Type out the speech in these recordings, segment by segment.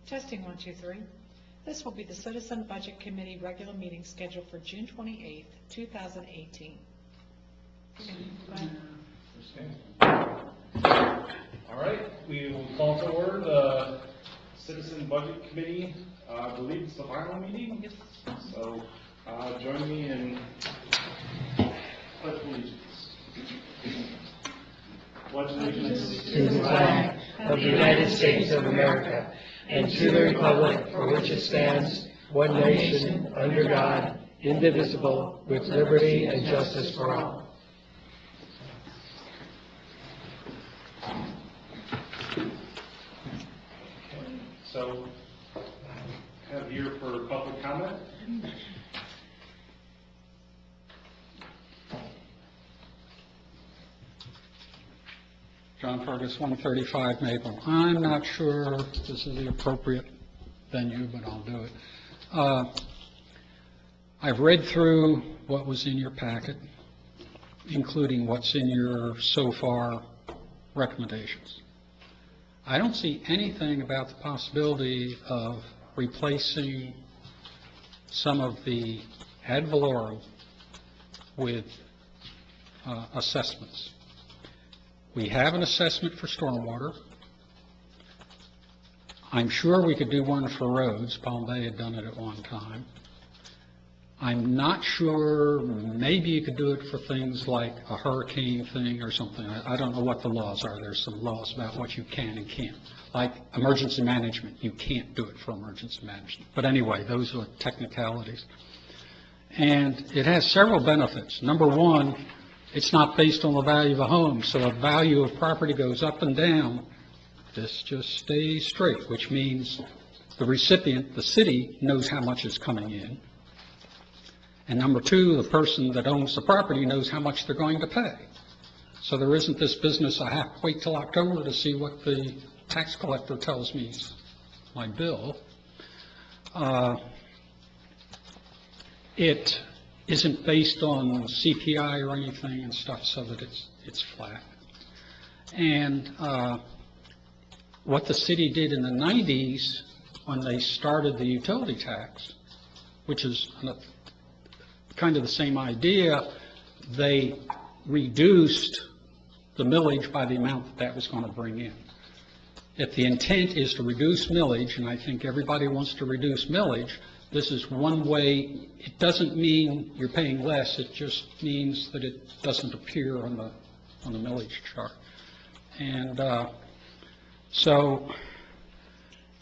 Testing 1, 2, 3. This will be the Citizen Budget Committee regular meeting scheduled for June 28th, 2018. All right, we will call to order the Citizen Budget Committee. I believe it's the final meeting. Yes. So join me in pledge allegiance. Pledge allegiance to the flag of the United States of America and to the republic for which it stands, one nation, under God, indivisible, with liberty and justice for all. So, I have here for public comment. John Fergus, 135 Maple. I'm not sure this is the appropriate venue, but I'll do it. I've read through what was in your packet, including what's in your so far recommendations. I don't see anything about the possibility of replacing some of the ad valorem with assessments. We have an assessment for stormwater. I'm sure we could do one for roads. Palm Bay had done it at one time. I'm not sure, maybe you could do it for things like a hurricane thing or something. I don't know what the laws are. There's some laws about what you can and can't. Like emergency management, you can't do it for emergency management. But anyway, those are technicalities. And it has several benefits. Number one, it's not based on the value of a home, so if value of property goes up and down, this just stays straight, which means the recipient, the city, knows how much is coming in. And number two, the person that owns the property knows how much they're going to pay. So there isn't this business, I have to wait till October to see what the tax collector tells me is my bill. It isn't based on CPI or anything and stuff, so that it's flat. And what the city did in the 90s when they started the utility tax, which is kind of the same idea, they reduced the millage by the amount that was going to bring in. If the intent is to reduce millage, and I think everybody wants to reduce millage, this is one way. It doesn't mean you're paying less, it just means that it doesn't appear on the millage chart. And so,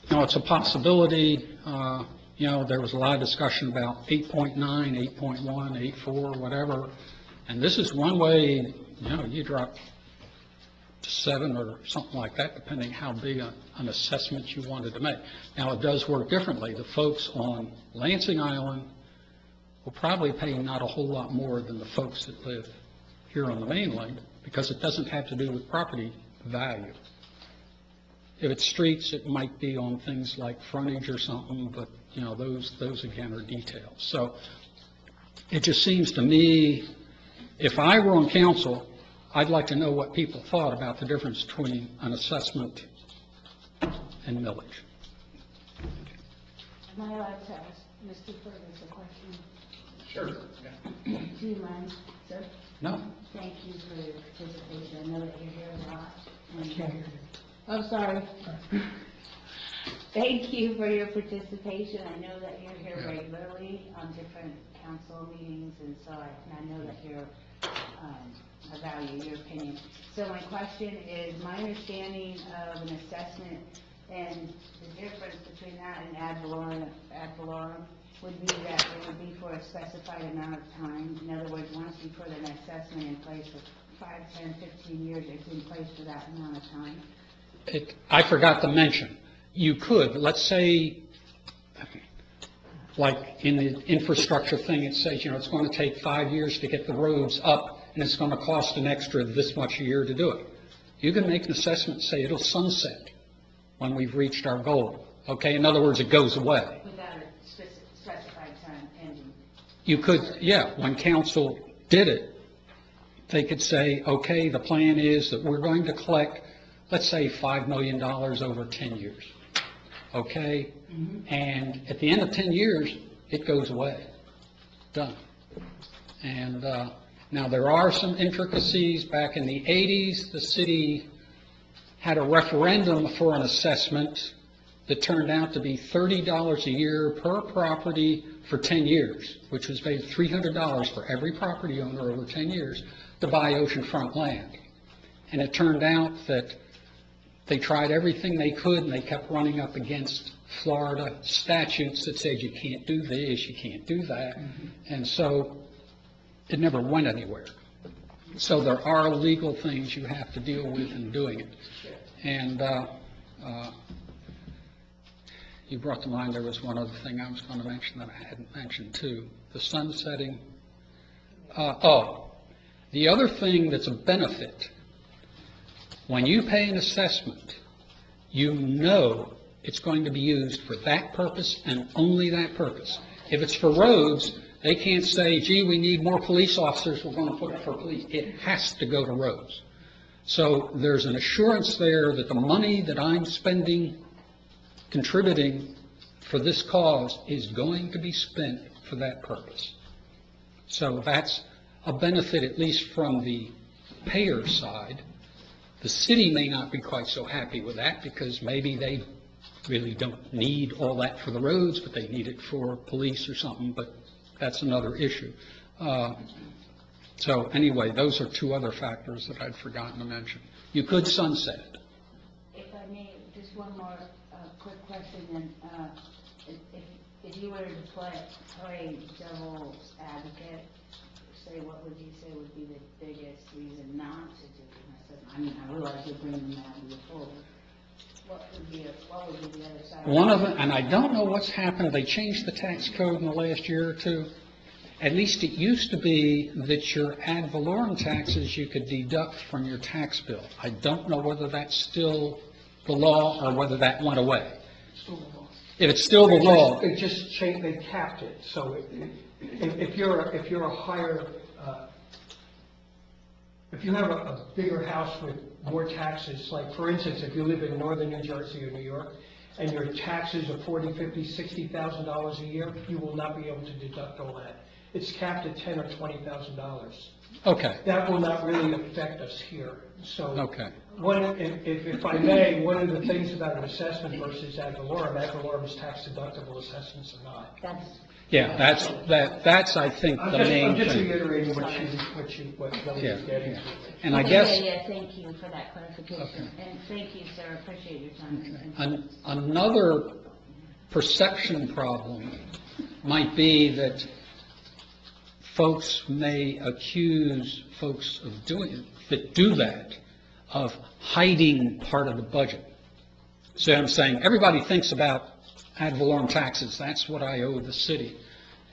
it's a possibility. There was a lot of discussion about 8.9, 8.1, 8.4, whatever. And this is one way, you drop to 7 or something like that, depending how big an assessment you wanted to make. Now, it does work differently. The folks on Lansing Island will probably pay not a whole lot more than the folks that live here on the mainland, because it doesn't have to do with property value. If it's streets, it might be on things like frontage or something, but those again are details. So it just seems to me, if I were on council, I'd like to know what people thought about the difference between an assessment and millage. Am I allowed to ask Mr. Fergus a question? Sure. Yeah. Do you mind, sir? No. Thank you for your participation. I know that you're here a lot. I'm sorry. Thank you for your participation. I know that you're here regularly on different council meetings, and so I know that I value your opinion. So my question is, my understanding of an assessment and the difference between that and ad valorem would be that it would be for a specified amount of time. In other words, once you put an assessment in place for 5, 10, 15 years, it's in place for that amount of time. I forgot to mention, you could, let's say, like in the infrastructure thing, it says, it's going to take 5 years to get the roads up, and it's going to cost an extra this much a year to do it. You can make an assessment, say it'll sunset when we've reached our goal. Okay, in other words, it goes away. Without a specified time ending. You could, when council did it, they could say, okay, the plan is that we're going to collect, let's say, $5 million over 10 years. okay? And at the end of 10 years, it goes away, done. And now there are some intricacies. Back in the 80s, the city had a referendum for an assessment that turned out to be $30 a year per property for 10 years, which was paid $300 for every property owner over 10 years to buy oceanfront land. And it turned out that they tried everything they could, and they kept running up against Florida statutes that said you can't do this, you can't do that. And so it never went anywhere. So there are legal things you have to deal with in doing it. And you brought to mind there was one other thing I was going to mention that I hadn't mentioned too, the sunsetting. The other thing that's a benefit, when you pay an assessment, you know it's going to be used for that purpose and only that purpose. If it's for roads, they can't say, gee, we need more police officers, we're going to put it for police. It has to go to roads. So there's an assurance there that the money that I'm spending, contributing for this cause is going to be spent for that purpose. So that's a benefit, at least from the payer side. The city may not be quite so happy with that because maybe they really don't need all that for the roads, but they need it for police or something, but that's another issue. So anyway, those are two other factors that I'd forgotten to mention. You could sunset it. If I may, just one more quick question, then. If you were to play devil's advocate, say, what would you say would be the biggest reason not to do it? I mean, I realize you're bringing that forward. What would be the other side? One of them, and I don't know what's happened, they changed the tax code in the last year or two. At least it used to be that your ad valorem taxes you could deduct from your tax bill. I don't know whether that's still the law or whether that went away. If it's still the law. They just changed, they capped it, so if you're a higher, if you have a bigger house with more taxes, like for instance, if you live in northern New Jersey or New York, and your taxes are $40,000, $50,000, $60,000 a year, you will not be able to deduct all that. It's capped at $10,000 or $20,000. Okay. That will not really affect us here. So, Okay. If I may, one of the things about an assessment versus ad valorem is tax deductible, assessments are not. Yeah, that's I think the main I'm just thing. reiterating what Kelly Yeah, is getting yeah. to. And I guess Yeah, thank you for that clarification. And thank you, sir, appreciate your time. another perception problem might be that folks may accuse folks of do that, of hiding part of the budget. So I'm saying, everybody thinks about ad valorem taxes, that's what I owe the city.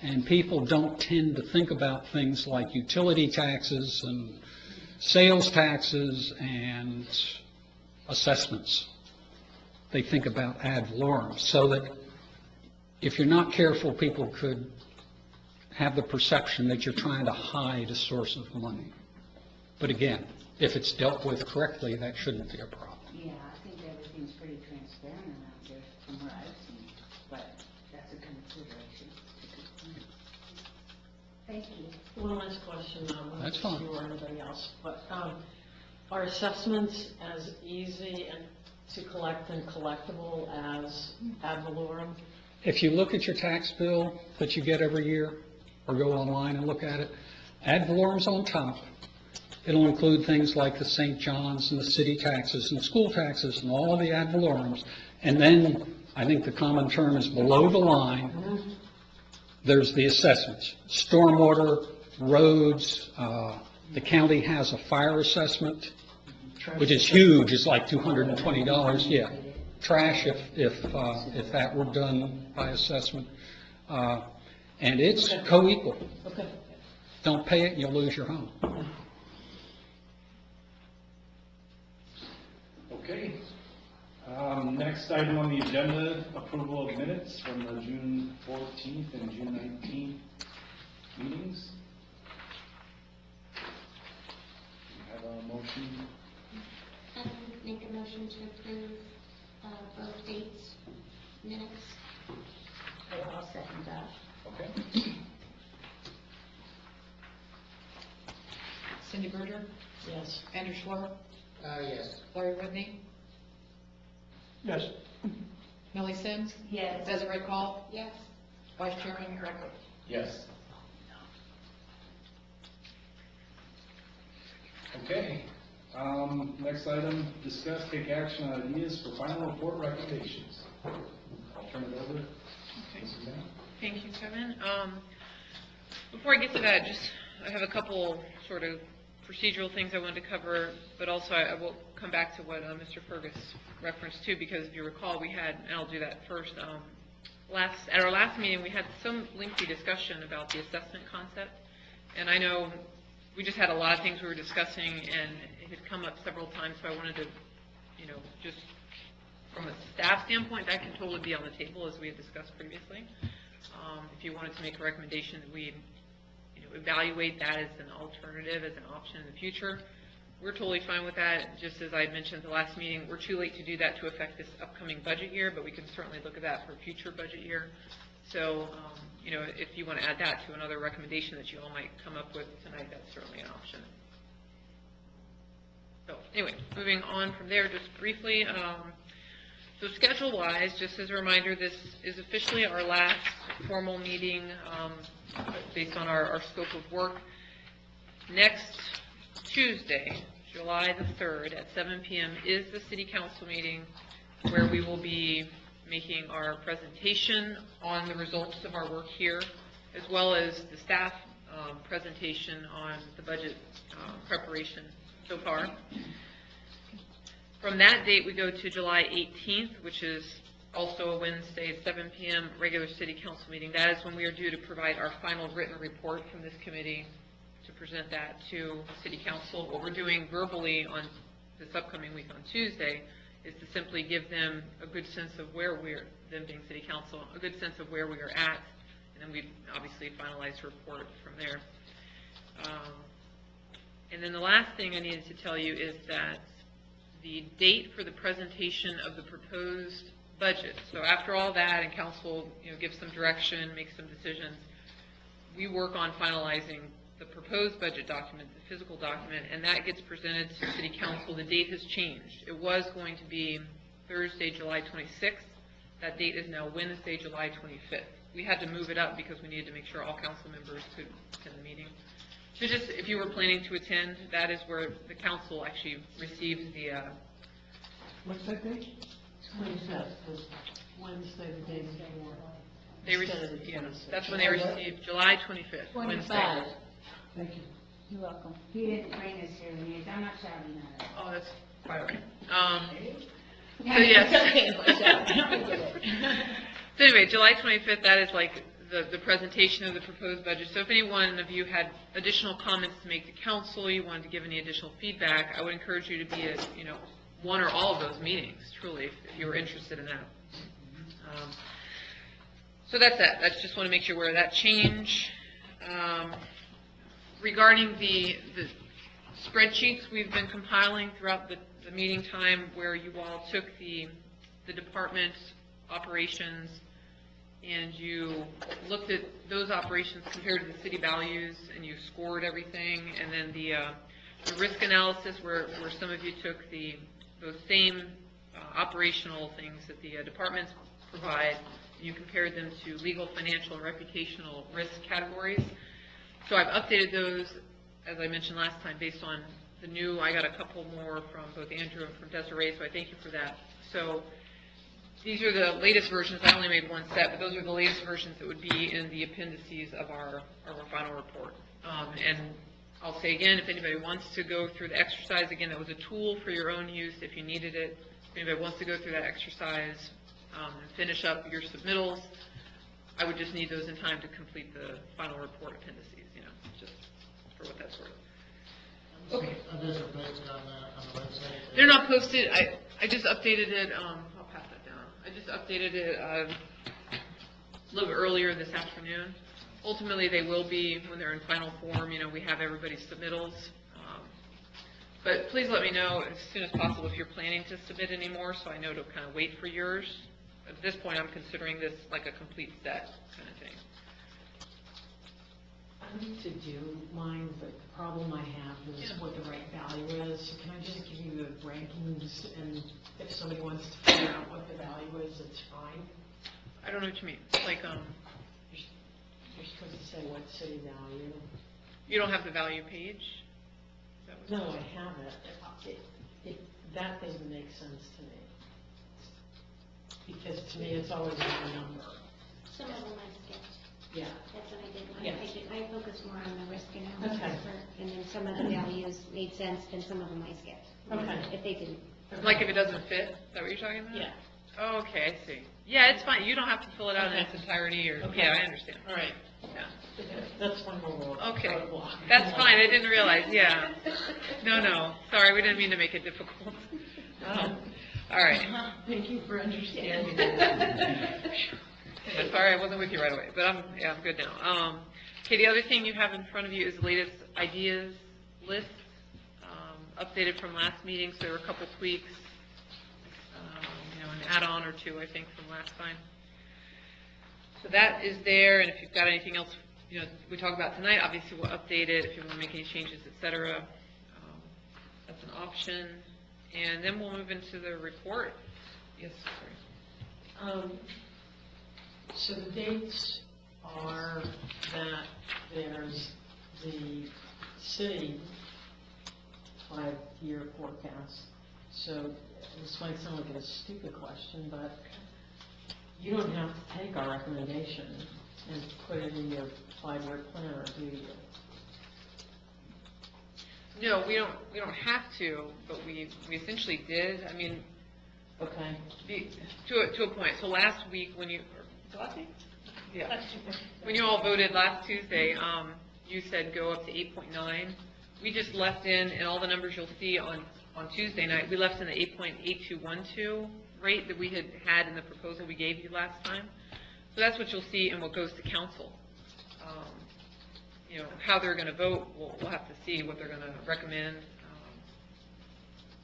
And people don't tend to think about things like utility taxes and sales taxes and assessments. They think about ad valorem, so that if you're not careful, people could have the perception that you're trying to hide a source of money. But again, if it's dealt with correctly, that shouldn't be a problem. Yeah, I think everything's pretty transparent out there from what I've seen, but that's a consideration. Thank you. One last question, That's fine. you or anybody else, but are assessments as easy and to collect and collectible as ad valorem? If you look at your tax bill that you get every year, or go online and look at it, ad valorem's on top. It'll include things like the St. John's and the city taxes and school taxes and all of the ad valorems. And then, I think the common term is below the line, there's the assessments. Stormwater, roads, the county has a fire assessment, which is huge, it's like $220, yeah. Trash, if that were done by assessment. And it's co-equal. Okay. Don't pay it, you'll lose your home. Okay. Next item on the agenda, approval of minutes from the June 14th and June 19th meetings. We have a motion. Make a motion to approve both dates. Minutes. I'll second that. Okay. Cindy Berger, Yes. Andrew Schwartz, Yes. Larry Whitney, Yes. Millie Sims, Yes. Desiree Call. Yes. Vice Chairman Greg Loeb. Yes. Okay, next item, discuss, take action on ideas for final report recommendations. I'll turn it over. Mrs. Mann. Thank you, Kevin. Before I get to that, I have a couple sort of procedural things I wanted to cover, but also I will come back to what Mr. Fergus referenced too, because if you recall, we had, and I'll do that first, at our last meeting, we had some lengthy discussion about the assessment concept, and I know we just had a lot of things we were discussing, and it had come up several times, so I wanted to, just from a staff standpoint, that can totally be on the table as we had discussed previously. If you wanted to make a recommendation that we, evaluate that as an alternative, as an option in the future, we're totally fine with that. Just as I had mentioned at the last meeting, we're too late to do that to affect this upcoming budget year, but we can certainly look at that for a future budget year. So, if you want to add that to another recommendation that you all might come up with tonight, that's certainly an option. So, anyway, moving on from there, just briefly, so schedule-wise, just as a reminder, this is officially our last formal meeting based on our scope of work. Next Tuesday, July the 3rd at 7 p.m. is the City Council meeting where we will be making our presentation on the results of our work here, as well as the staff presentation on the budget preparation so far. From that date, we go to July 18th, which is also a Wednesday at 7 p.m., regular City Council meeting. That is when we are due to provide our final written report from this committee to present that to City Council. What we're doing verbally on this upcoming week on Tuesday is to simply give them a good sense of where we're, them being City Council, a good sense of where we are at, and then we obviously finalize the report from there. And then the last thing I needed to tell you is that the date for the presentation of the proposed budget. So after all that, and council, gives some direction, makes some decisions, we work on finalizing the proposed budget document, the physical document, and that gets presented to City Council. The date has changed. It was going to be Thursday, July 26th. That date is now Wednesday, July 25th. We had to move it up because we needed to make sure all council members could attend the meeting. So just, if you were planning to attend, that is where the council actually receives the... What's that date? 25th is Wednesday, the day before. They received, that's when they received, July 25th, Wednesday. 25. Thank you. You're welcome. He didn't bring us here, Denise. I'm not shouting at him. Oh, that's quite okay. So yes. So anyway, July 25th, that is like the presentation of the proposed budget. So if any one of you had additional comments to make to council, you wanted to give any additional feedback, I would encourage you to be at, one or all of those meetings, truly, if you were interested in that. So that's that. I just want to make you aware of that change. Regarding the spreadsheets we've been compiling throughout the meeting time, where you all took the department operations and you looked at those operations compared to the city values and you scored everything, and then the risk analysis where some of you took those same operational things that the departments provide, you compared them to legal, financial, and reputational risk categories. So I've updated those, as I mentioned last time, based on the new. I got a couple more from both Andrew and from Desiree, so I thank you for that. So these are the latest versions. I only made one set, but those are the latest versions that would be in the appendices of our final report. And I'll say again, if anybody wants to go through the exercise, again, that was a tool for your own use if you needed it. If anybody wants to go through that exercise and finish up your submittals, I would just need those in time to complete the final report appendices, just for what that's worth. Okay. Those are posted on the website? They're not posted. I just updated it. I'll pass that down. I just updated it a little bit earlier this afternoon. Ultimately, they will be when they're in final form. We have everybody's submittals. But please let me know as soon as possible if you're planning to submit any more, so I know to kind of wait for yours. at this point, I'm considering this like a complete set kind of thing. I need to do mine, but the problem I have is Yeah. what the right value is. So can I just give you the rankings, and if somebody wants to figure out what the value is, it's fine? I don't know what you mean, like, You're supposed to say what city value. you don't have the value page? Is that what- No, I have it. That doesn't make sense to me. Because to me, it's always a number. Some of them I skipped. Yeah. That's what I did. Yes. I focused more on the risk analysis. Okay. And then some of the values made sense, and some of them I skipped. Okay. If they didn't. Like if it doesn't fit, is that what you're talking about? Yeah. Oh, okay, I see. Yeah, it's fine, you don't have to fill it out in Okay. its entirety, or, Okay. yeah, I understand. All right. Yeah. That's one more Okay, roadblock. that's fine, I didn't realize, yeah. No, sorry, we didn't mean to make it difficult. All right. Thank you for understanding. Yeah, sorry, I wasn't with you right away, but I'm good now. Okay, the other thing you have in front of you is the latest ideas list, updated from last meeting, so there were a couple tweaks, an add-on or two, I think, from last time. So that is there, and if you've got anything else, we talk about tonight, obviously we'll update it, if you want to make any changes, et cetera. That's an option. And then we'll move into the report. Yes, sorry. So the dates are that there's the city 5-year forecast. So this might sound like a stupid question, but you don't have to take our recommendation and put it in your 5-year planner, do you? No, we don't have to, but we essentially did. I mean, Okay. to a point. So last week when last week? Yeah. When you all voted last Tuesday, you said go up to 8.9. We just left in, and all the numbers you'll see on Tuesday night, we left in the 8.8212 rate that we had in the proposal we gave you last time. So that's what you'll see in what goes to council. How they're going to vote, we'll have to see what they're going to recommend.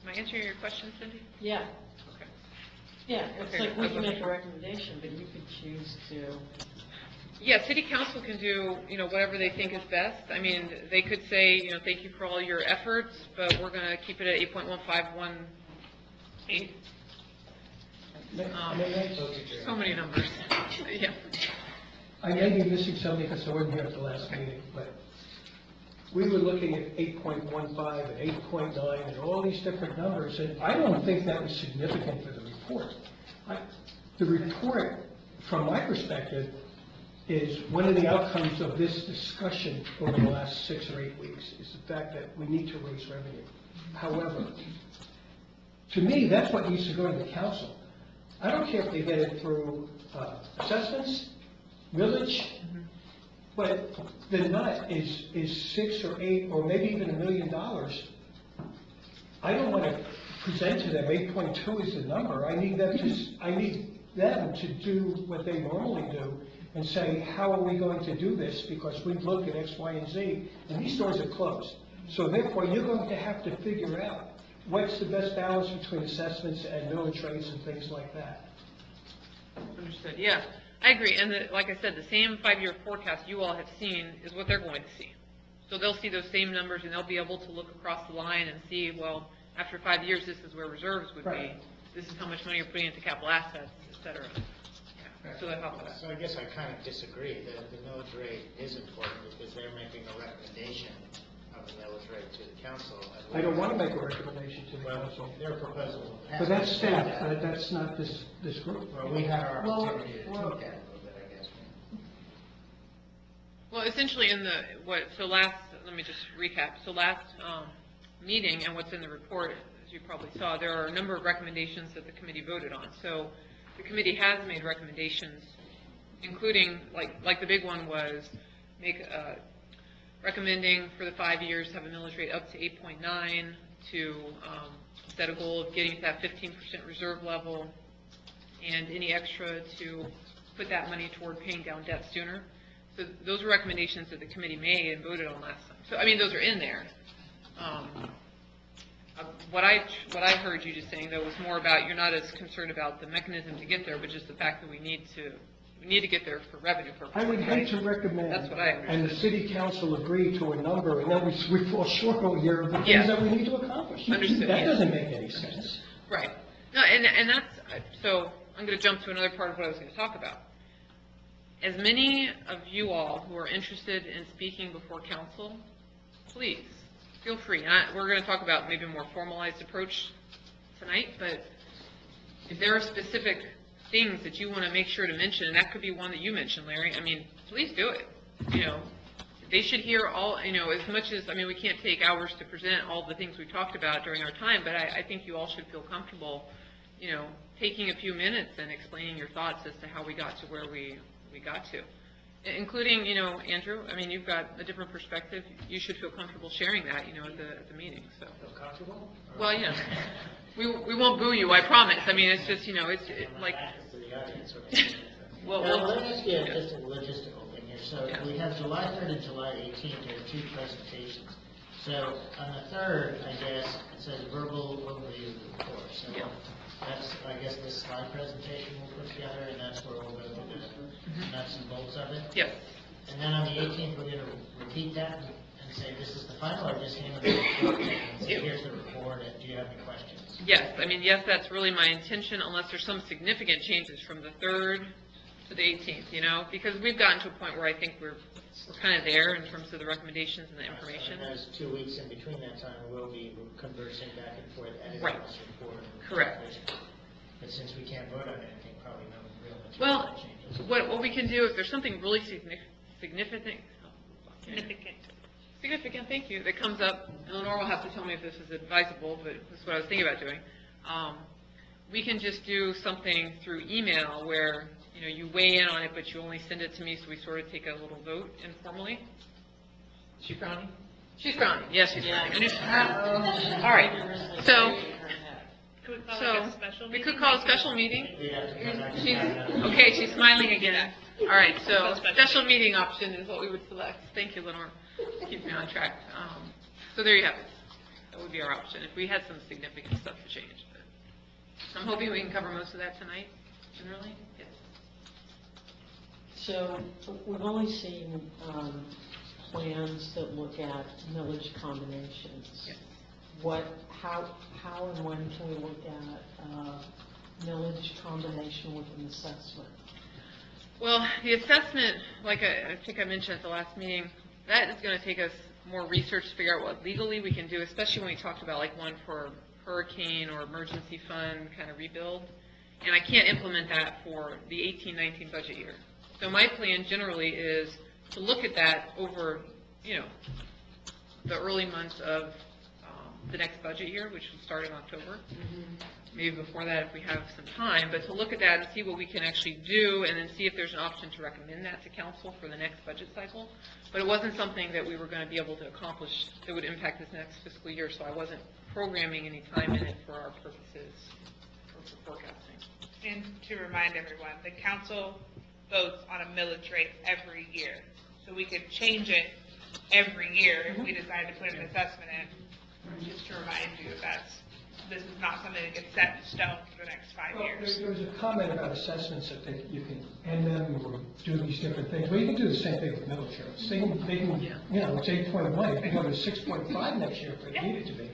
Am I answering your question, Cindy? Yeah. Okay. Yeah, it's Okay, like we I can wasn't make a recommendation, but you could choose to. Yeah, city council can do, whatever they think is best. I mean, they could say, thank you for all your efforts, but we're going to keep it at 8.1518. So many numbers. Yeah. I may be missing something because I wasn't here at the last meeting, but we were looking at 8.15 and 8.9 and all these different numbers, and I don't think that was significant for the report. The report, from my perspective, is one of the outcomes of this discussion over the last 6 or 8 weeks is the fact that we need to raise revenue. However, to me, that's what needs to go to the council. I don't care if they get it through assessments, millage, but the nut is 6 or 8 or maybe even $1 million. I don't want to present to them 8.2 is the number. I need them to do what they normally do and say, how are we going to do this? Because we've looked at X, Y, and Z, and these stores are closed. So therefore, you're going to have to figure out what's the best balance between assessments and millage rates and things like that. Understood, yeah. I agree, and like I said, the same 5-year forecast you all have seen is what they're going to see. So they'll see those same numbers, and they'll be able to look across the line and see, well, after 5 years, this is where reserves would be. Right. This is how much money you're putting into capital assets, et cetera. Yeah. So that helps us. So I guess I kind of disagree. The millage rate is important because they're making a recommendation of the millage rate to the council. I don't want to make a recommendation to the Well, council. their proposal. But that's staff, that's not this group. Well, we had our Well, opportunity to well- tweak that a little bit, I guess. Well, essentially let me just recap. So last meeting and what's in the report, as you probably saw, there are a number of recommendations that the committee voted on. So the committee has made recommendations, including, like the big one was recommending for the 5 years have a millage rate up to 8.9 to set a goal of getting to that 15% reserve level and any extra to put that money toward paying down debt sooner. So those are recommendations that the committee made and voted on last time. So, I mean, those are in there. What I heard you just saying, though, was more about, you're not as concerned about the mechanism to get there, but just the fact that we need to get there for revenue purposes. I would hate to right? recommend. That's what I And the city council agree to a number, and then we fall short all year of the Yeah. things that we need to accomplish. Understood, That yeah. doesn't make any sense. Right. No, and that's, so I'm going to jump to another part of what I was going to talk about. As many of you all who are interested in speaking before council, please, feel free. We're going to talk about maybe a more formalized approach tonight, but if there are specific things that you want to make sure to mention, and that could be one that you mentioned, Larry, I mean, please do it. You know, they should hear all, you know, as much as, I mean, we can't take hours to present all the things we talked about during our time, but I think you all should feel comfortable, you know, taking a few minutes and explaining your thoughts as to how we got to where we got to. Including, you know, Andrew, I mean, you've got a different perspective. You should feel comfortable sharing that, you know, at the meeting, so. Feel comfortable? Well, you know, we won't boo you, I promise. I mean, it's just, you know, it's like, Back to the audience, okay. well, Now, let me ask you yeah. just a logistical thing here. So Yeah. we have July 3rd and July 18th, there are two presentations. So on the 3rd, I guess, it says verbal overview of the report. So Yeah. that's, I guess, this slide presentation we'll put together, and that's where we'll go through the nuts and bolts of it. Yes. And then on the 18th, we're going to repeat that and say, this is the final, or just hand them the report and say, here's the report, and do you have any questions? Yes, I mean, yes, that's really my intention, unless there's some significant changes from the 3rd to the 18th, you know, because we've gotten to a point where I think we're kind of there in terms of the recommendations and the information. And those 2 weeks in between that time, we'll be conversing back and forth, editing Right. this report. and Correct. But since we can't vote on anything, probably no real Well, material changes. what we can do, if there's something really significant, thank you, that comes up, and Lenore will have to tell me if this is advisable, but this is what I was thinking about doing. We can just do something through email where, you know, you weigh in on it, but you only send it to me, so we sort of take a little vote informally. Is she frowning? She's frowning, yes, she's frowning. I knew she was frowning. All right, so, we could call a special meeting. We'd have to come back and She's, find out. okay, she's smiling again. All right, so special meeting option is what we would select. Thank you, Lenore. Keep me on track. So there you have it. That would be our option if we had some significant stuff to change. But I'm hoping we can cover most of that tonight, generally. Yes. So we've only seen plans that look at millage combinations. Yes. How and when can we look at millage combination with an assessment? Well, the assessment, like I think I mentioned at the last meeting, that is going to take us more research to figure out what legally we can do, especially when we talked about like one for hurricane or emergency fund kind of rebuild. And I can't implement that for the 18-19 budget year. So my plan generally is to look at that over, you know, the early months of the next budget year, which will start in October. Maybe before that if we have some time, but to look at that and see what we can actually do, and then see if there's an option to recommend that to council for the next budget cycle. But it wasn't something that we were going to be able to accomplish that would impact this next fiscal year, so I wasn't programming any time in it for our purposes or for forecasting. And to remind everyone, the council votes on a millage rate every year. So we could change it every year if we decide to put an assessment in. Just to remind you that this is not something that gets set in stone for the next 5 Well, years. there was a comment about assessments that you can end them or do these different things. Well, you can do the same thing with military. They can, you know, it's 8.1, it can go to 6.5 next year if it needed to be.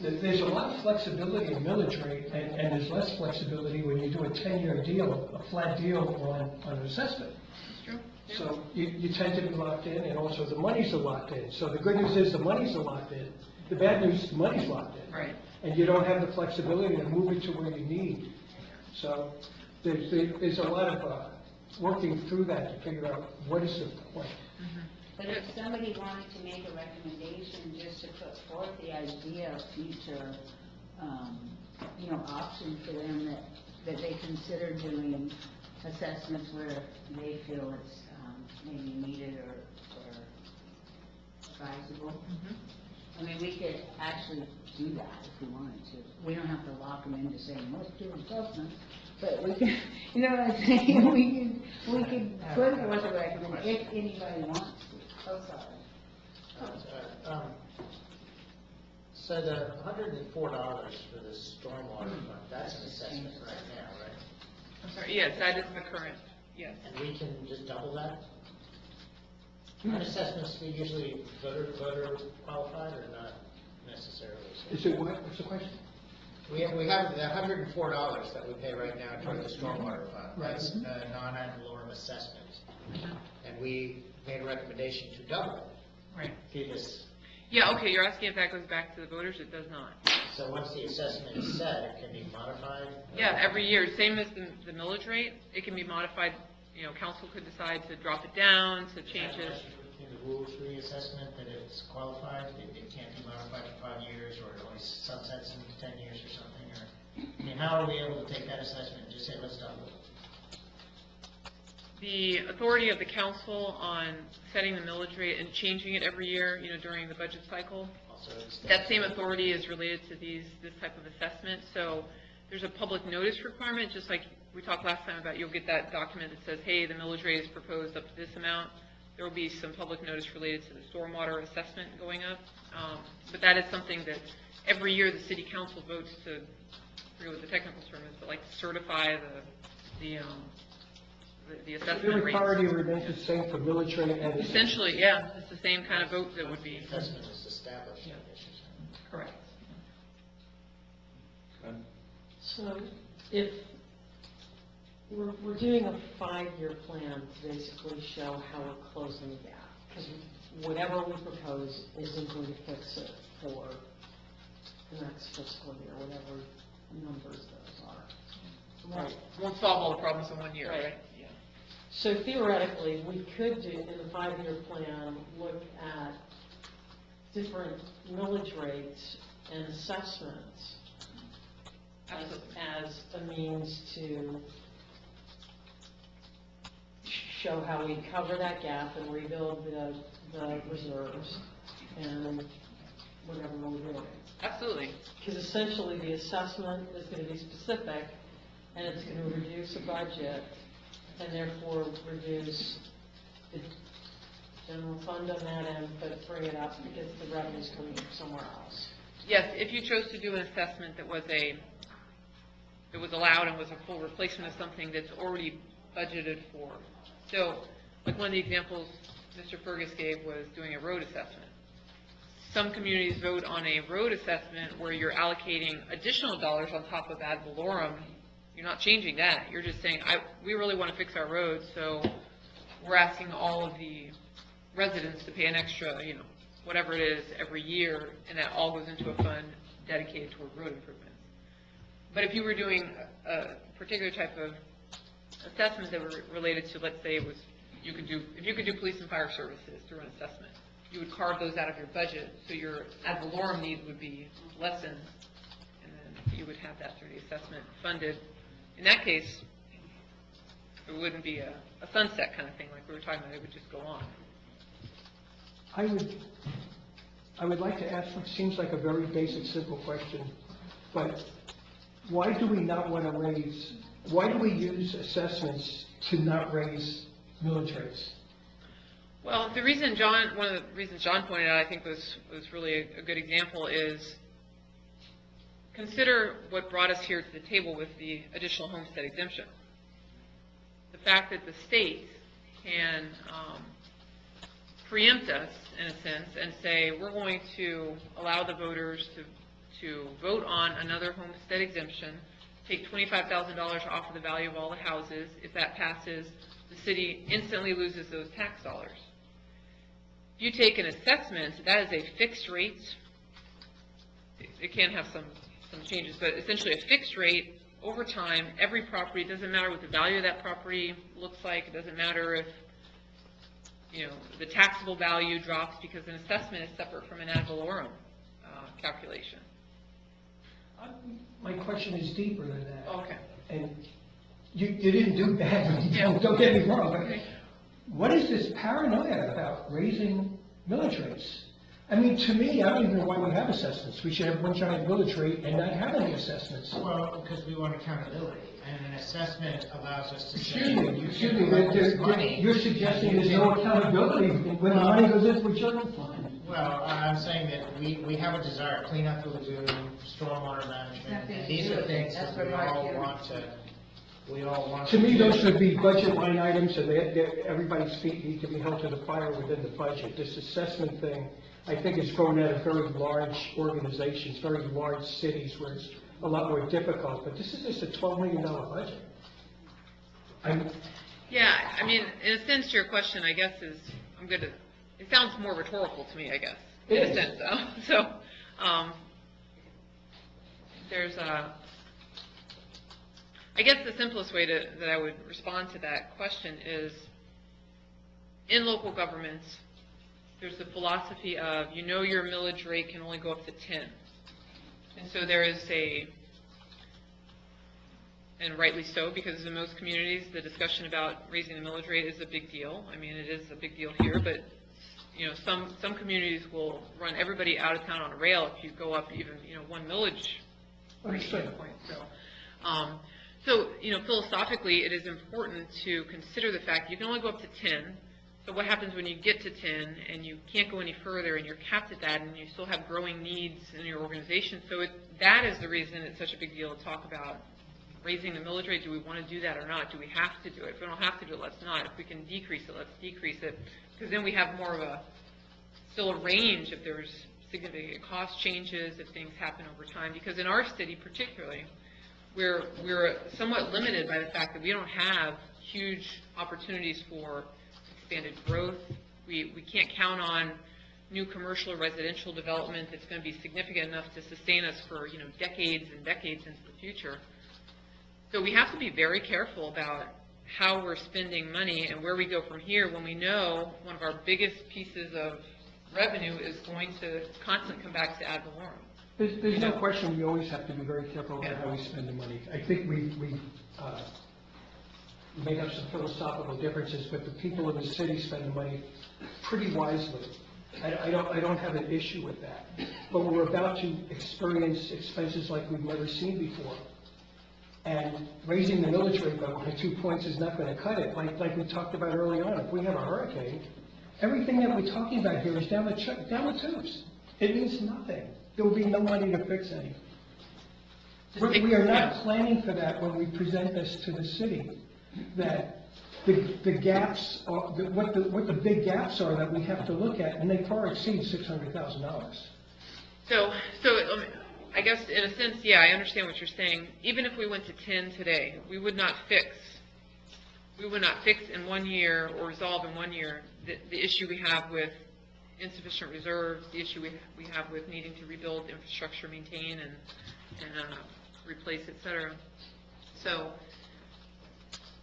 There's a lot of flexibility in millage rate, and there's less flexibility when you do a 10-year deal, a flat deal on an assessment. True. So you tend to be locked in, and also the monies are locked in. So the good news is the monies are locked in. The bad news, the money's locked in. Right. And you don't have the flexibility to move it to where you need. So there's a lot of working through that to figure out what is the point. But if somebody wanted to make a recommendation just to put forth the idea of future, you know, options for them that they consider doing assessments where they feel it's maybe needed or advisable. I mean, we could actually do that if we wanted to. We don't have to lock them into saying, let's do an assessment, but we can, you know what I'm saying? We could put forth a recommendation if anybody wants to. Oh, sorry. So the $104 for the stormwater fund, that's an assessment right now, right? I'm sorry, yes, that is the current, yes. And we can just double that? Aren't assessments usually voter qualified or not necessarily? Is it what? What's the question? We have the $104 that we pay right now toward the stormwater fund. Right. That's a non-ad valorem assessment. And we made a recommendation to double it. Right. See this, Yeah, okay, you're asking if that goes back to the voters, it does not. so once the assessment is set, it can be modified? Yeah, every year, same as the millage rate, it can be modified, you know, council could decide to drop it down, to change it. In the rules for the assessment, that it's qualified, it can't be modified for 5 years, or it only sunsets in 10 years or something, or, I mean, how are we able to take that assessment and just say, let's double it? The authority of the council on setting the millage rate and changing it every year, you know, during the budget cycle, Also, it's that same authority is related to this type of assessment. So there's a public notice requirement, just like we talked last time about, you'll get that document that says, hey, the millage rate is proposed up to this amount. There will be some public notice related to the stormwater assessment going up. But that is something that every year the city council votes to, I forget what the technical term is, but like certify the assessment The rates. authority remains the same for military and. Essentially, yeah, it's the same kind of vote that would be. assessment is established, I guess you're saying. Correct. Okay. So if we're doing a 5-year plan to basically show how we're closing the gap, because whatever we propose isn't going to fix it for the next fiscal year, whatever numbers those are. Right. Won't solve all the problems in 1 year, Right. right? Yeah. So theoretically, we could do, in the 5-year plan, look at different millage rates and assessments as a means to show how we cover that gap and rebuild the reserves and whatever we're doing. Absolutely. Because essentially, the assessment is going to be specific, and it's going to reduce the budget, and therefore reduce the general fund on that end, but bring it up because the revenue's coming from somewhere else. Yes, if you chose to do an assessment that was allowed and was a full replacement of something that's already budgeted for. So, like one of the examples Mr. Fergus gave was doing a road assessment. Some communities vote on a road assessment where you're allocating additional dollars on top of ad valorem. You're not changing that. You're just saying, we really want to fix our roads, so we're asking all of the residents to pay an extra, you know, whatever it is every year, and that all goes into a fund dedicated toward road improvements. But if you were doing a particular type of assessment that were related to, let's say it was, if you could do police and fire services through an assessment, you would carve those out of your budget, so your ad valorem need would be lessened, and then you would have that through the assessment funded. In that case, it wouldn't be a sunset kind of thing like we were talking about, it would just go on. I would like to ask what seems like a very basic, simple question, but why do we not want to why do we use assessments to not raise millage rates? Well, one of the reasons John pointed out, I think was really a good example is consider what brought us here to the table with the additional homestead exemption. The fact that the state can preempt us, in a sense, and say, we're going to allow the voters to vote on another homestead exemption, take $25,000 off of the value of all the houses. If that passes, the city instantly loses those tax dollars. If you take an assessment, that is a fixed rate. It can have some changes, but essentially a fixed rate over time. Every property, it doesn't matter what the value of that property looks like. It doesn't matter if, you know, the taxable value drops, because an assessment is separate from an ad valorem calculation. My question is deeper than that. Okay. And you didn't do badly, don't get me wrong, but what is this paranoia about raising millage rates? I mean, to me, I don't even know why we have assessments. We should have one giant millage rate and not have any assessments. Well, because we want accountability, and an assessment allows us to say, Excuse me, you're suggesting there's no accountability when the money goes into a general fund. Well, I'm saying that we have a desire, clean up the lagoon, stormwater management, and these are things that we all want to. To me, those should be budget line items, and everybody's feet need to be held to the fire within the budget. This assessment thing, I think, is grown out of very large organizations, very large cities, where it's a lot more difficult, but this is just a $12 million budget. Yeah, I mean, in a sense, your question, I guess, is, it sounds more rhetorical to me, I guess, in a sense, though. So, there's I guess the simplest way that I would respond to that question is, in local governments, there's the philosophy of, your millage rate can only go up to 10. And so there is and rightly so, because in most communities, the discussion about raising the millage rate is a big deal. I mean, it is a big deal here, but, some communities will run everybody out of town on a rail if you go up even, one millage rate point. So, philosophically, it is important to consider the fact you can only go up to 10. So what happens when you get to 10 and you can't go any further and you're capped at that and you still have growing needs in your organization? So that is the reason it's such a big deal to talk about raising the millage rate. Do we want to do that or not? Do we have to do it? If we don't have to do it, let's not. If we can decrease it, let's decrease it. Because then we have more of still a range if there's significant cost changes, if things happen over time. Because in our city particularly, we're somewhat limited by the fact that we don't have huge opportunities for expanded growth. We can't count on new commercial or residential development that's going to be significant enough to sustain us for decades and decades into the future. So we have to be very careful about how we're spending money and where we go from here when we know one of our biggest pieces of revenue is going to constantly come back to ad valorem. There's no question we always have to be very careful about how we spend the money. I think we may have some philosophical differences, but the people in the city spend the money pretty wisely. I don't have an issue with that. But we're about to experience expenses like we've never seen before. And raising the millage rate by 1 or 2 points is not going to cut it. Like we talked about early on, if we have a hurricane, everything that we're talking about here is down the tubes. It means nothing. There will be no money to fix anything. We are not planning for that when we present this to the city, that the gaps, what the big gaps are that we have to look at, and they far exceed $600,000. So I guess in a sense, yeah, I understand what you're saying. Even if we went to 10 today, we would not fix in 1 year or resolve in 1 year the issue we have with insufficient reserves, the issue we have with needing to rebuild infrastructure, maintain, and replace, et cetera. So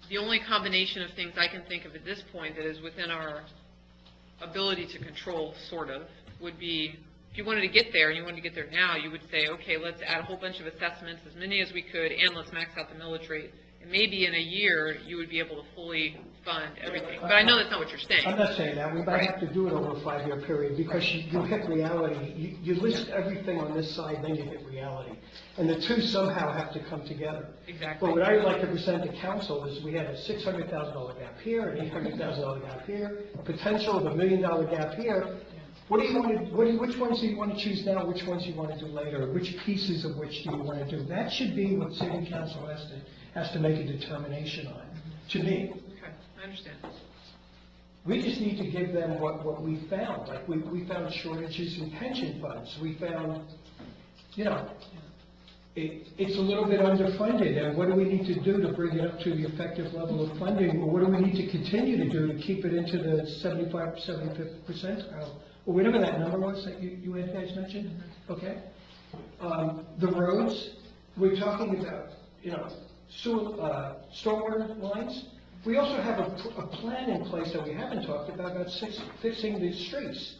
the only combination of things I can think of at this point that is within our ability to control, sort of, would be, if you wanted to get there and you wanted to get there now, you would say, okay, let's add a whole bunch of assessments, as many as we could, and let's max out the millage rate. And maybe in a year, you would be able to fully fund everything. But I know that's not what you're saying. I'm not saying that. We might have to do it over a 5-year period, because you hit reality. You list everything on this side, then you hit reality. And the two somehow have to come together. Exactly. But what I would like to present to council is we had a $600,000 gap here, an $800,000 gap here, a potential of $1 million gap here. What do you want to, which ones do you want to choose now? Which ones do you want to do later? Which pieces of which do you want to do? That should be what city council has to make a determination on, to me. Okay, I understand. We just need to give them what we found. Like we found shortages in pension funds. We found, it's a little bit underfunded, and what do we need to do to bring it up to the effective level of funding? Or what do we need to continue to do to keep it into the 75th percentile? Or whatever that number was that you had guys mentioned, okay? The roads, we're talking about, stormwater lines. We also have a plan in place that we haven't talked about fixing the streets.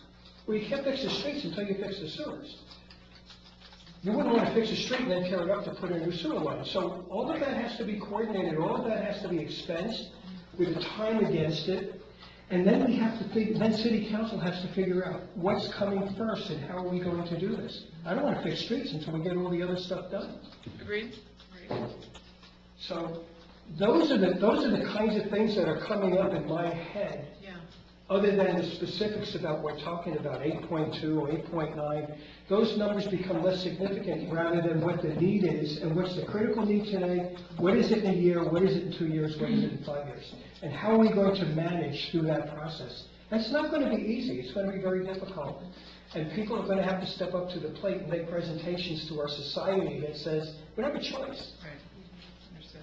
Well, you can't fix the streets until you fix the sewers. You wouldn't want to fix a street and then tear it up to put in a new sewer line. So all of that has to be coordinated, all of that has to be expensed with a time against it. And then we have to then city council has to figure out what's coming first and how are we going to do this. I don't want to fix streets until we get all the other stuff done. Agreed? So those are the kinds of things that are coming up in my head. Yeah. other than the specifics about what we're talking about, 8.2 or 8.9, those numbers become less significant rather than what the need is, and what's the critical need today, what is it in a year, what is it in 2 years, what is it in 5 years? And how are we going to manage through that process? That's not going to be easy, it's going to be very difficult. And people are going to have to step up to the plate and make presentations to our society that says, we don't have a choice. Right. Understood.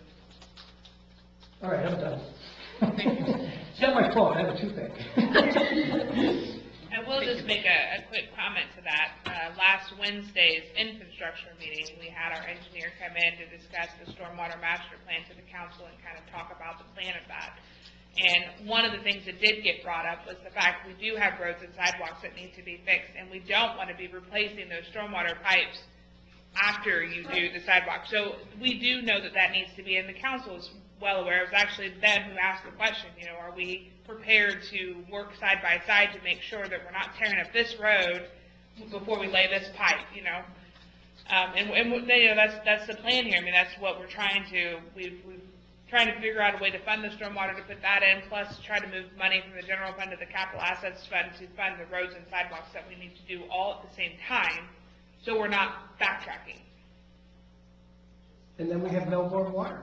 All right, I'm done. It's not my fault, I have a toothache. I will just make a quick comment to that. Last Wednesday's infrastructure meeting, we had our engineer come in to discuss the stormwater master plan to the council and kind of talk about the plan of that. And one of the things that did get brought up was the fact we do have roads and sidewalks that need to be fixed, and we don't want to be replacing those stormwater pipes after you do the sidewalk. So we do know that that needs to be, and the council is well aware. It was actually them who asked the question, you know, are we prepared to work side by side to make sure that we're not tearing up this road before we lay this pipe, you know? And you know, that's the plan here. I mean, that's what we're trying to, we've trying to figure out a way to fund the stormwater, to put that in, plus try to move money from the general fund to the capital assets fund to fund the roads and sidewalks that we need to do all at the same time, so we're not backtracking. And then we have Melbourne Water.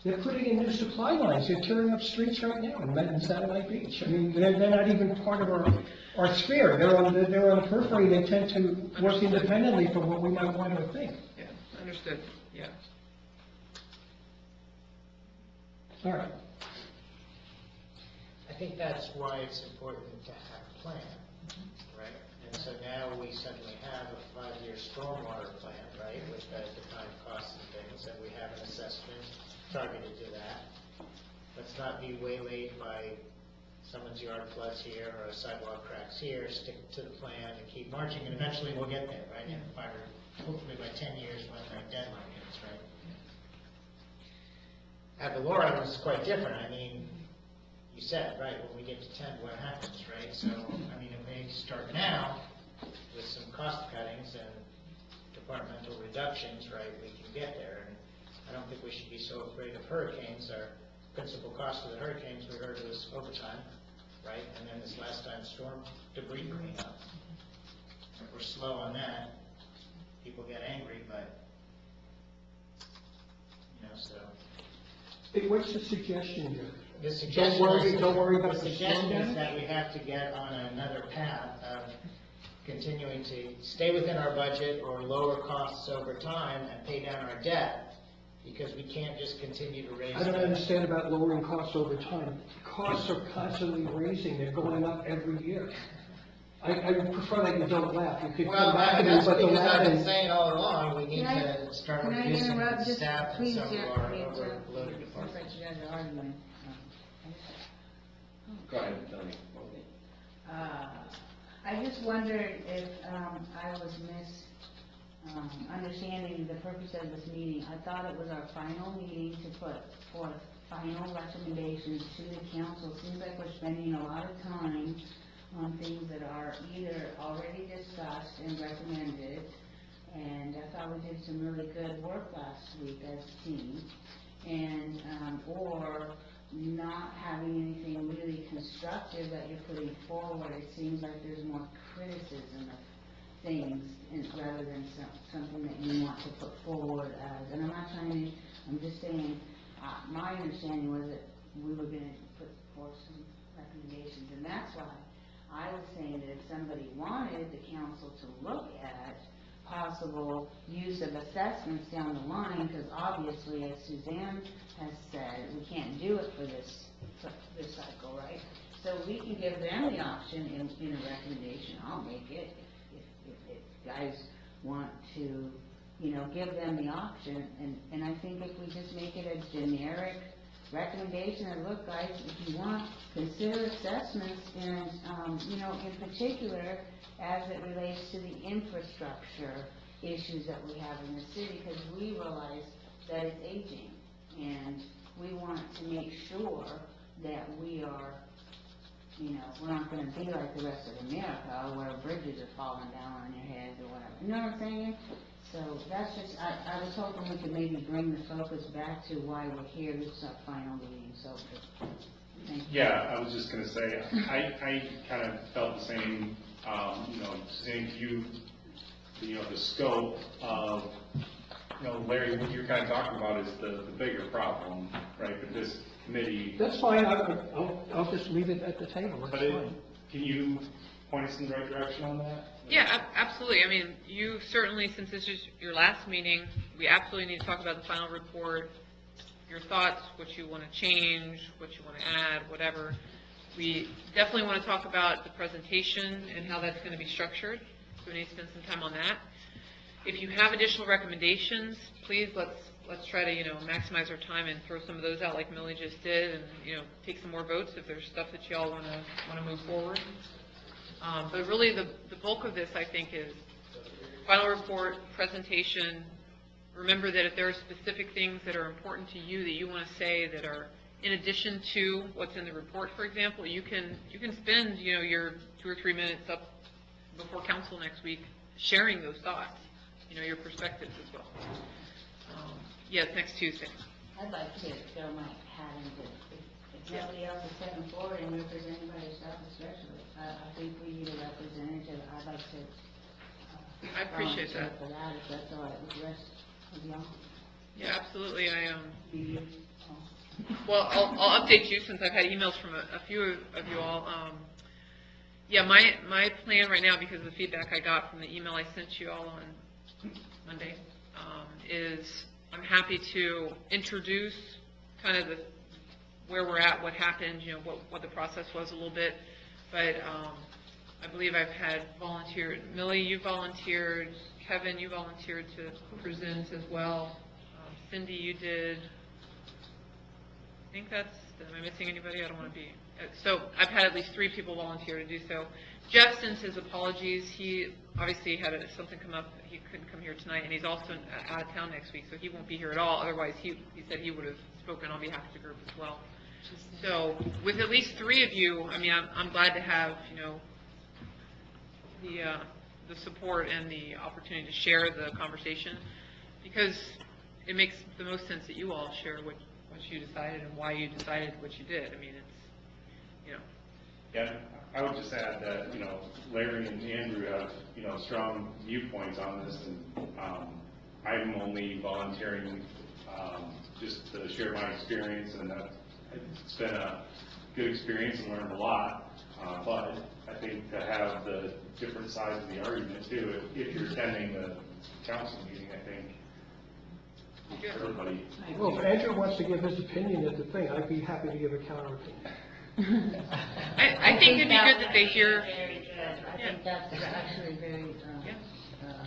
They're putting in new supply lines, they're tearing up streets right now in Satellite Beach. I mean, they're not even part of our sphere, they're on the periphery, they tend to work independently from what we might want to think. Yeah, understood, yeah. All right. I think that's why it's important to have a plan, right? And so now we suddenly have a 5-year stormwater plan, right, with the defined costs and things, and we have an assessment targeted to that. Let's not be waylaid by someone's yard floods here or a sidewalk cracks here. Stick to the plan and keep marching, and eventually we'll get there, right? In 5 or hopefully by 10 years when our deadline is, right? At the lower end, it's quite different. I mean, you said, right, when we get to 10, what happens, right? So, I mean, if we start now with some cost cuttings and departmental reductions, right, we can get there. And I don't think we should be so afraid of hurricanes. Our principal cost of the hurricanes, we heard, was overtime, right? And then this last time, storm debris cleanup. If we're slow on that, people get angry, but, you know, so. Hey, what's the suggestion here? The suggestion Don't worry about the the suggestion storm is that we have to get on another path of continuing to stay within our budget or lower costs over time and pay down our debt, because we can't just continue to raise I don't debt. understand about lowering costs over time. Costs are constantly raising, they're going up every year. I prefer that you don't laugh, you could Well, come back and that's but the because I've been laughing. saying all along, we need Can I- to start can I reducing interrupt just staff and please, some of yeah, our yeah, overloaded Sounds departments. like you guys are arguing. Go ahead, Tony. I just wondered if I was understanding the purpose of this meeting. I thought it was our final meeting to put forth final recommendations to the council. Seems like we're spending a lot of time on things that are either already discussed and recommended, and I thought we did some really good work last week as a team, and or not having anything really constructive that you're putting forward. It seems like there's more criticism of things rather than something that you want to put forward as, and I'm not trying to, I'm just saying, my understanding was that we were going to put forth some recommendations, and that's why I was saying that if somebody wanted the council to look at possible use of assessments down the line, because obviously, as Suzanne has said, we can't do it for this cycle, right? So we can give them the option in a recommendation. I'll make it if guys want to, you know, give them the option. And I think if we just make it a generic recommendation, and look, guys, if you want, consider assessments, and you know, in particular, as it relates to the infrastructure issues that we have in the city, because we realize that it's aging, and we want to make sure that we are, you know, we're not going to be like the rest of America, where bridges are falling down on your heads or whatever. You know what I'm saying? So that's just, I was hoping we could maybe bring the focus back to why we're here. This is our final meeting, so thank you. Yeah, I was just gonna say, I kind of felt the same, same view, the scope of, Larry, what you're kind of talking about is the bigger problem, right? But this committee, That's fine, I'll just leave it at the table, but that's fine. can you point us in the right direction on that? Yeah, absolutely. I mean, you certainly, since this is your last meeting, we absolutely need to talk about the final report, your thoughts, what you want to change, what you want to add, whatever. We definitely want to talk about the presentation and how that's going to be structured, so we need to spend some time on that. If you have additional recommendations, please let's try to, maximize our time and throw some of those out like Millie just did, and, take some more votes if there's stuff that y'all want to move forward. But really, the bulk of this, I think, is final report, presentation. Remember that if there are specific things that are important to you that you want to say that are in addition to what's in the report, for example, you can spend, your 2 or 3 minutes up before council next week sharing those thoughts, your perspectives as well. Yes, next Tuesday. I'd like to throw my hat into, if nobody else is stepping forward and representing by yourself especially, I think we need a representative. I'd like to. I appreciate that. For that, if that's all right with the rest of y'all. Yeah, absolutely. Do you? Well, I'll update you since I've had emails from a few of you all. Yeah, my plan right now, because of the feedback I got from the email I sent you all on Monday, is I'm happy to introduce kind of where we're at, what happened, what the process was a little bit. But I believe I've had volunteered. Millie, you volunteered. Kevin, you volunteered to present as well. Cindy, you did. I think am I missing anybody? I don't want to be. So I've had at least 3 people volunteer to do so. Jeff sends his apologies. He obviously had something come up. He couldn't come here tonight, and he's also out of town next week, so he won't be here at all. Otherwise, he said he would have spoken on behalf of the group as well. So with at least 3 of you, I mean, I'm glad to have, the support and the opportunity to share the conversation, because it makes the most sense that you all share what you decided and why you decided what you did. I mean, it's, Yeah, I would just add that, Larry and Andrew have, strong viewpoints on this, and I'm only volunteering just to share my experience, and it's been a good experience and learned a lot, but I think to have the different sides of the argument too, if you're attending the council meeting, I think everybody. Well, if Andrew wants to give his opinion at the thing, I'd be happy to give a counter opinion. I think it'd be good that they hear. I think that's actually very.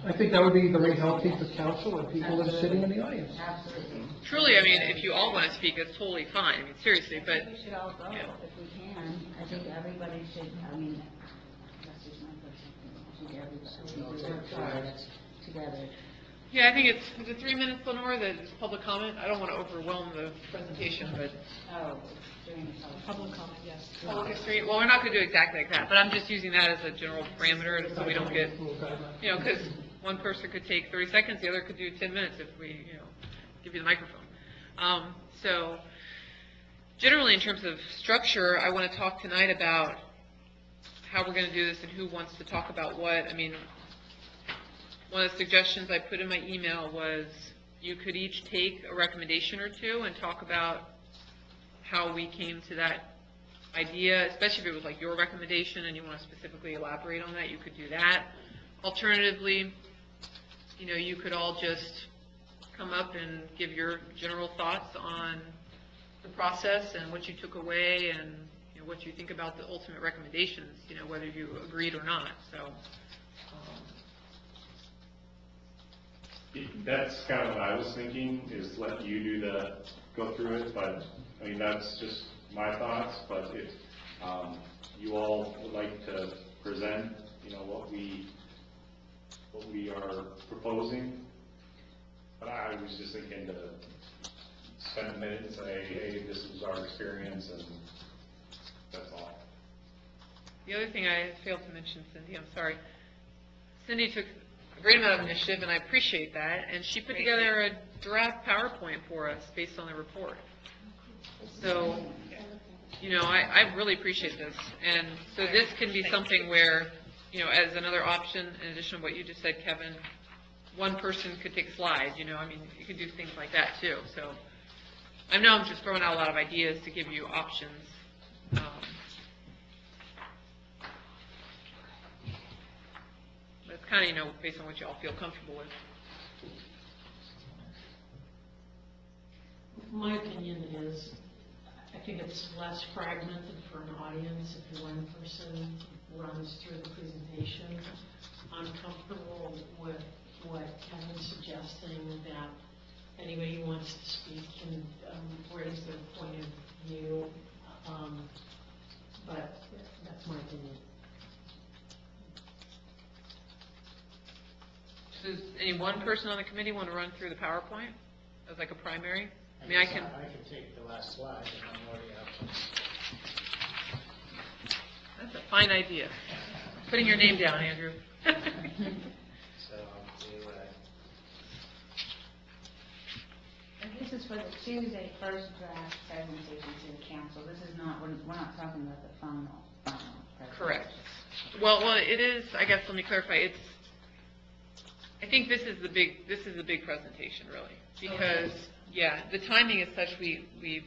I think that would be very healthy for council and people that are sitting in the audience. Absolutely. Truly, I mean, if you all want to speak, it's totally fine. I mean, seriously, but. We should all go if we can. I think everybody should, that's just my personal opinion. I think everybody should work hard together. Yeah, I think is it 3 minutes, Lenore, that is public comment? I don't want to overwhelm the presentation, but. Oh, during the Public comment, yes. Public history, well, we're not going to do exactly like that, but I'm just using that as a general parameter so we don't get, because one person could take 30 seconds, the other could do 10 minutes if we, give you the microphone. So generally in terms of structure, I want to talk tonight about how we're going to do this and who wants to talk about what. I mean, one of the suggestions I put in my email was you could each take a recommendation or two and talk about how we came to that idea, especially if it was like your recommendation and you want to specifically elaborate on that, you could do that. Alternatively, you could all just come up and give your general thoughts on the process and what you took away and what you think about the ultimate recommendations, whether you agreed or not. So. That's kind of what I was thinking, is let you go through it, but I mean, that's just my thoughts, but if you all would like to present, what we are proposing, but I was just thinking to spend a minute and say, hey, this was our experience, and that's all. The other thing I failed to mention, Cindy, I'm sorry. Cindy took a great amount of initiative, and I appreciate that, and she put together a draft PowerPoint for us based on the report. So, you know, I really appreciate this, and so this can be something where, you know, as another option, in addition to what you just said, Kevin, one person could take slides, you know, I mean, you could do things like that too, so. I know I'm just throwing out a lot of ideas to give you options. But it's kind of, you know, based on what you all feel comfortable with. My opinion is, I think it's less fragmented for an audience if one person runs through the presentation. I'm comfortable with what Kevin's suggesting, that anybody who wants to speak can raise their point of view, but that's my opinion. Does any one person on the committee want to run through the PowerPoint as like a primary? I mean, I can take the last slide and I'm already up. That's a fine idea. Putting your name down, Andrew. So I'll do And this is for the Tuesday first draft presentation to the council. This is not, we're not talking about the final presentation. Correct. Well, it is, I guess, let me clarify, I think this is the big presentation, really, because, yeah, the timing is such, we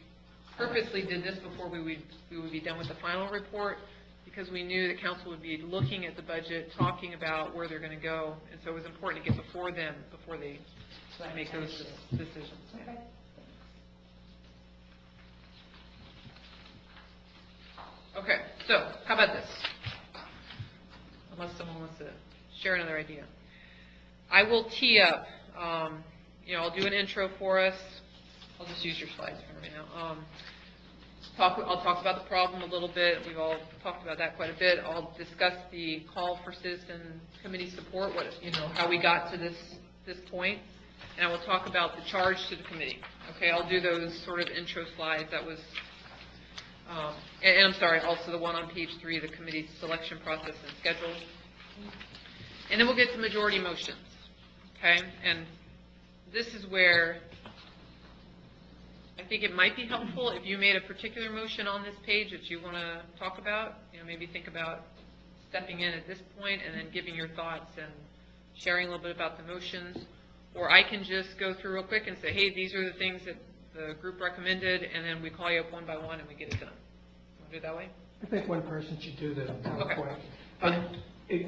purposely did this before we would be done with the final report, because we knew the council would be looking at the budget, talking about where they're going to go, and so it was important to get before them, before they make those decisions. Okay. Okay, so how about this? Unless someone wants to share another idea. I will tee up, you know, I'll do an intro for us. I'll just use your slides for right now. I'll talk about the problem a little bit. We've all talked about that quite a bit. I'll discuss the call for citizen committee support, how we got to this point, and I will talk about the charge to the committee. Okay, I'll do those sort of intro slides. That was, and I'm sorry, also the one on page 3, the committee selection process and schedule. And then we'll get to majority motions. Okay, and this is where I think it might be helpful if you made a particular motion on this page that you want to talk about, you know, maybe think about stepping in at this point and then giving your thoughts and sharing a little bit about the motions. Or I can just go through real quick and say, hey, these are the things that the group recommended, and then we call you up one by one and we get it done. Want to do it that way? I think one person should do the PowerPoint. Okay.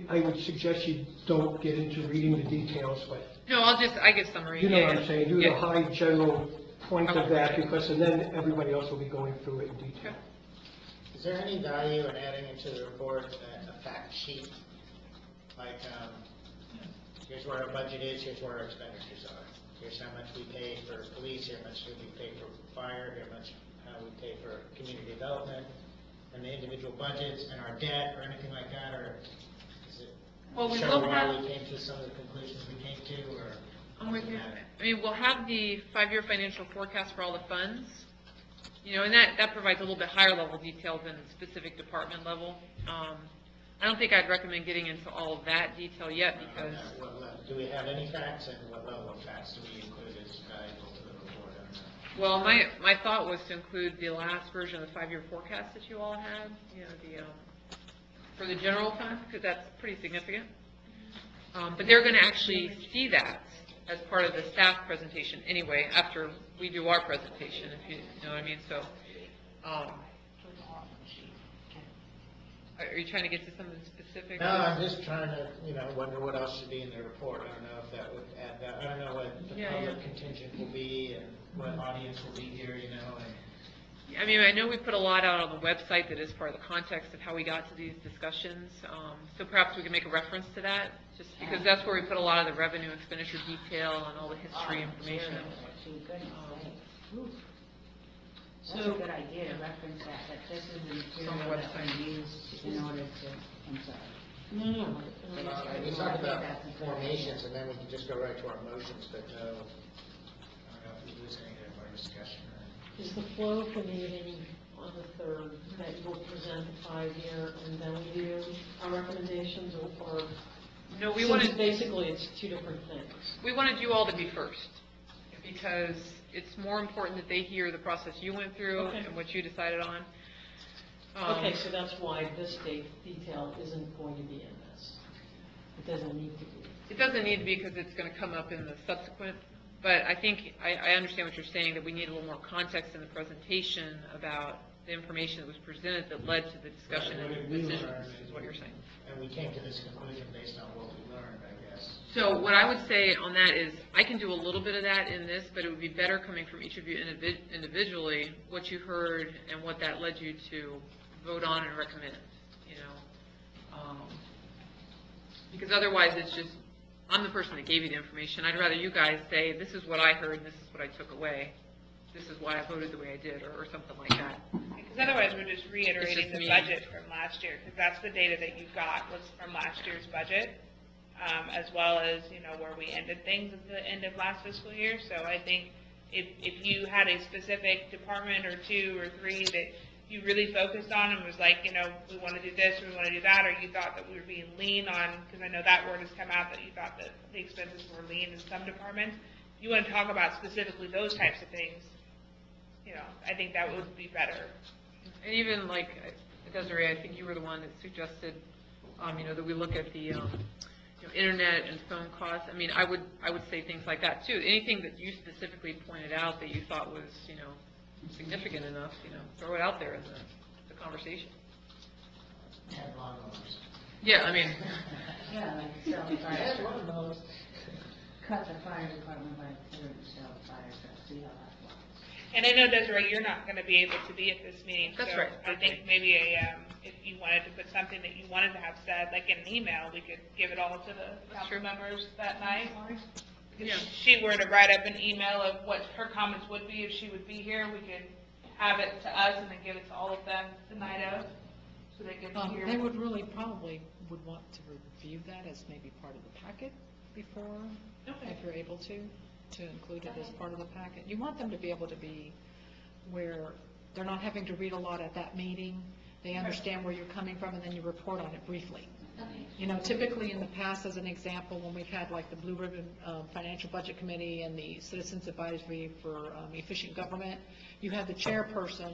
I would suggest you don't get into reading the details, but No, I give summary. you know Yeah, what yeah. I'm saying, do Yeah. the high general point of Okay. that, because, and then everybody else will be going through it in detail. Okay. Is there any value in adding into the report a fact sheet? Like, here's where our budget is, here's where our expenditures are. Here's how much we pay for police, here much we pay for fire, here much how we pay for community development, and the individual budgets and our debt or anything like that, or is it Well, we show will why have- we came to some of the conclusions we came to, or? I'm with you. doesn't matter? I mean, we'll have the 5-year financial forecast for all the funds, you know, and that provides a little bit higher level detail than specific department level. I don't think I'd recommend getting into all of that detail yet because, Do we have any facts, and what level of facts do we include as valuable to the report? I don't know. well, my thought was to include the last version of the 5-year forecast that you all had, you know, for the general fund, because that's pretty significant. But they're going to actually see that as part of the staff presentation anyway, after we do our presentation, if you know what I mean. So, are you trying to get to some of the specifics? No, I'm just trying to, wonder what else should be in the report. I don't know if that would add that. I don't know what the public contingent will be and what audience will be here, and. I mean, I know we put a lot out on the website that is part of the context of how we got to these discussions. So perhaps we can make a reference to that, just because that's where we put a lot of the revenue expenditure detail and all the history information. That's a good idea to reference that this is the material that we used in order to, I'm sorry. No. We talked about formations, and then we can just go right to our motions, but no, I don't know if we lose any of our discussion. Is the flow for meeting on the 3rd that you'll present the 5-year and then we do our recommendations, or No, we Since wanted, basically it's two different things. we wanted you all to be first, because it's more important that they hear the process you went through Okay. and what you decided on. Okay, so that's why this detail isn't going to be in this. It doesn't need to be. It doesn't need to be because it's going to come up in the subsequent, but I think, I understand what you're saying, that we need a little more context in the presentation about the information that was presented that led to the discussion Right, what and did we decisions, learn? is what you're saying. And we came to this conclusion based on what we learned, I guess. So what I would say on that is, I can do a little bit of that in this, but it would be better coming from each of you individually, what you heard and what that led you to vote on and recommend, you know? Because otherwise, it's just, I'm the person that gave you the information. I'd rather you guys say, this is what I heard, and this is what I took away. This is why I voted the way I did, or something like that. Because otherwise, we're just reiterating the me. budget from last year, because that's the data that you got was from last year's budget, as well as, you know, where we ended things at the end of last fiscal year. So I think if you had a specific department or two or three that you really focused on and was like, you know, we want to do this, or we want to do that, or you thought that we were being lean on, because I know that word has come out, that you thought that the expenses were lean in some departments, you want to talk about specifically those types of things, you know, I think that would be better. And even like, Desiree, I think you were the one that suggested, you know, that we look at the, you know, internet and phone costs. I mean, I would say things like that too. Anything that you specifically pointed out that you thought was, you know, significant enough, you know, throw it out there in the conversation. And lawnmowers. Yeah, I mean, Yeah, like sell I had fire, one of those. cut the fire department by a third, sell fire trucks, see how that flies. And I know, Desiree, you're not going to be able to be at this meeting. That's so right. I think maybe if you wanted to put something that you wanted to have said, like in an email, we could give it all to the council true. members that night. If Yeah. she were to write up an email of what her comments would be if she would be here, we could have it to us and then give it to all of them the night of, so they can hear. They would really probably would want to review that as maybe part of the packet before, if you're able to include it as part of the packet. You want them to be able to be where they're not having to read a lot at that meeting. They understand where you're coming from, and then you report on it briefly. You know, typically in the past, as an example, when we've had like the Blue Ribbon Financial Budget Committee and the Citizens Advisory for Efficient Government, you had the chairperson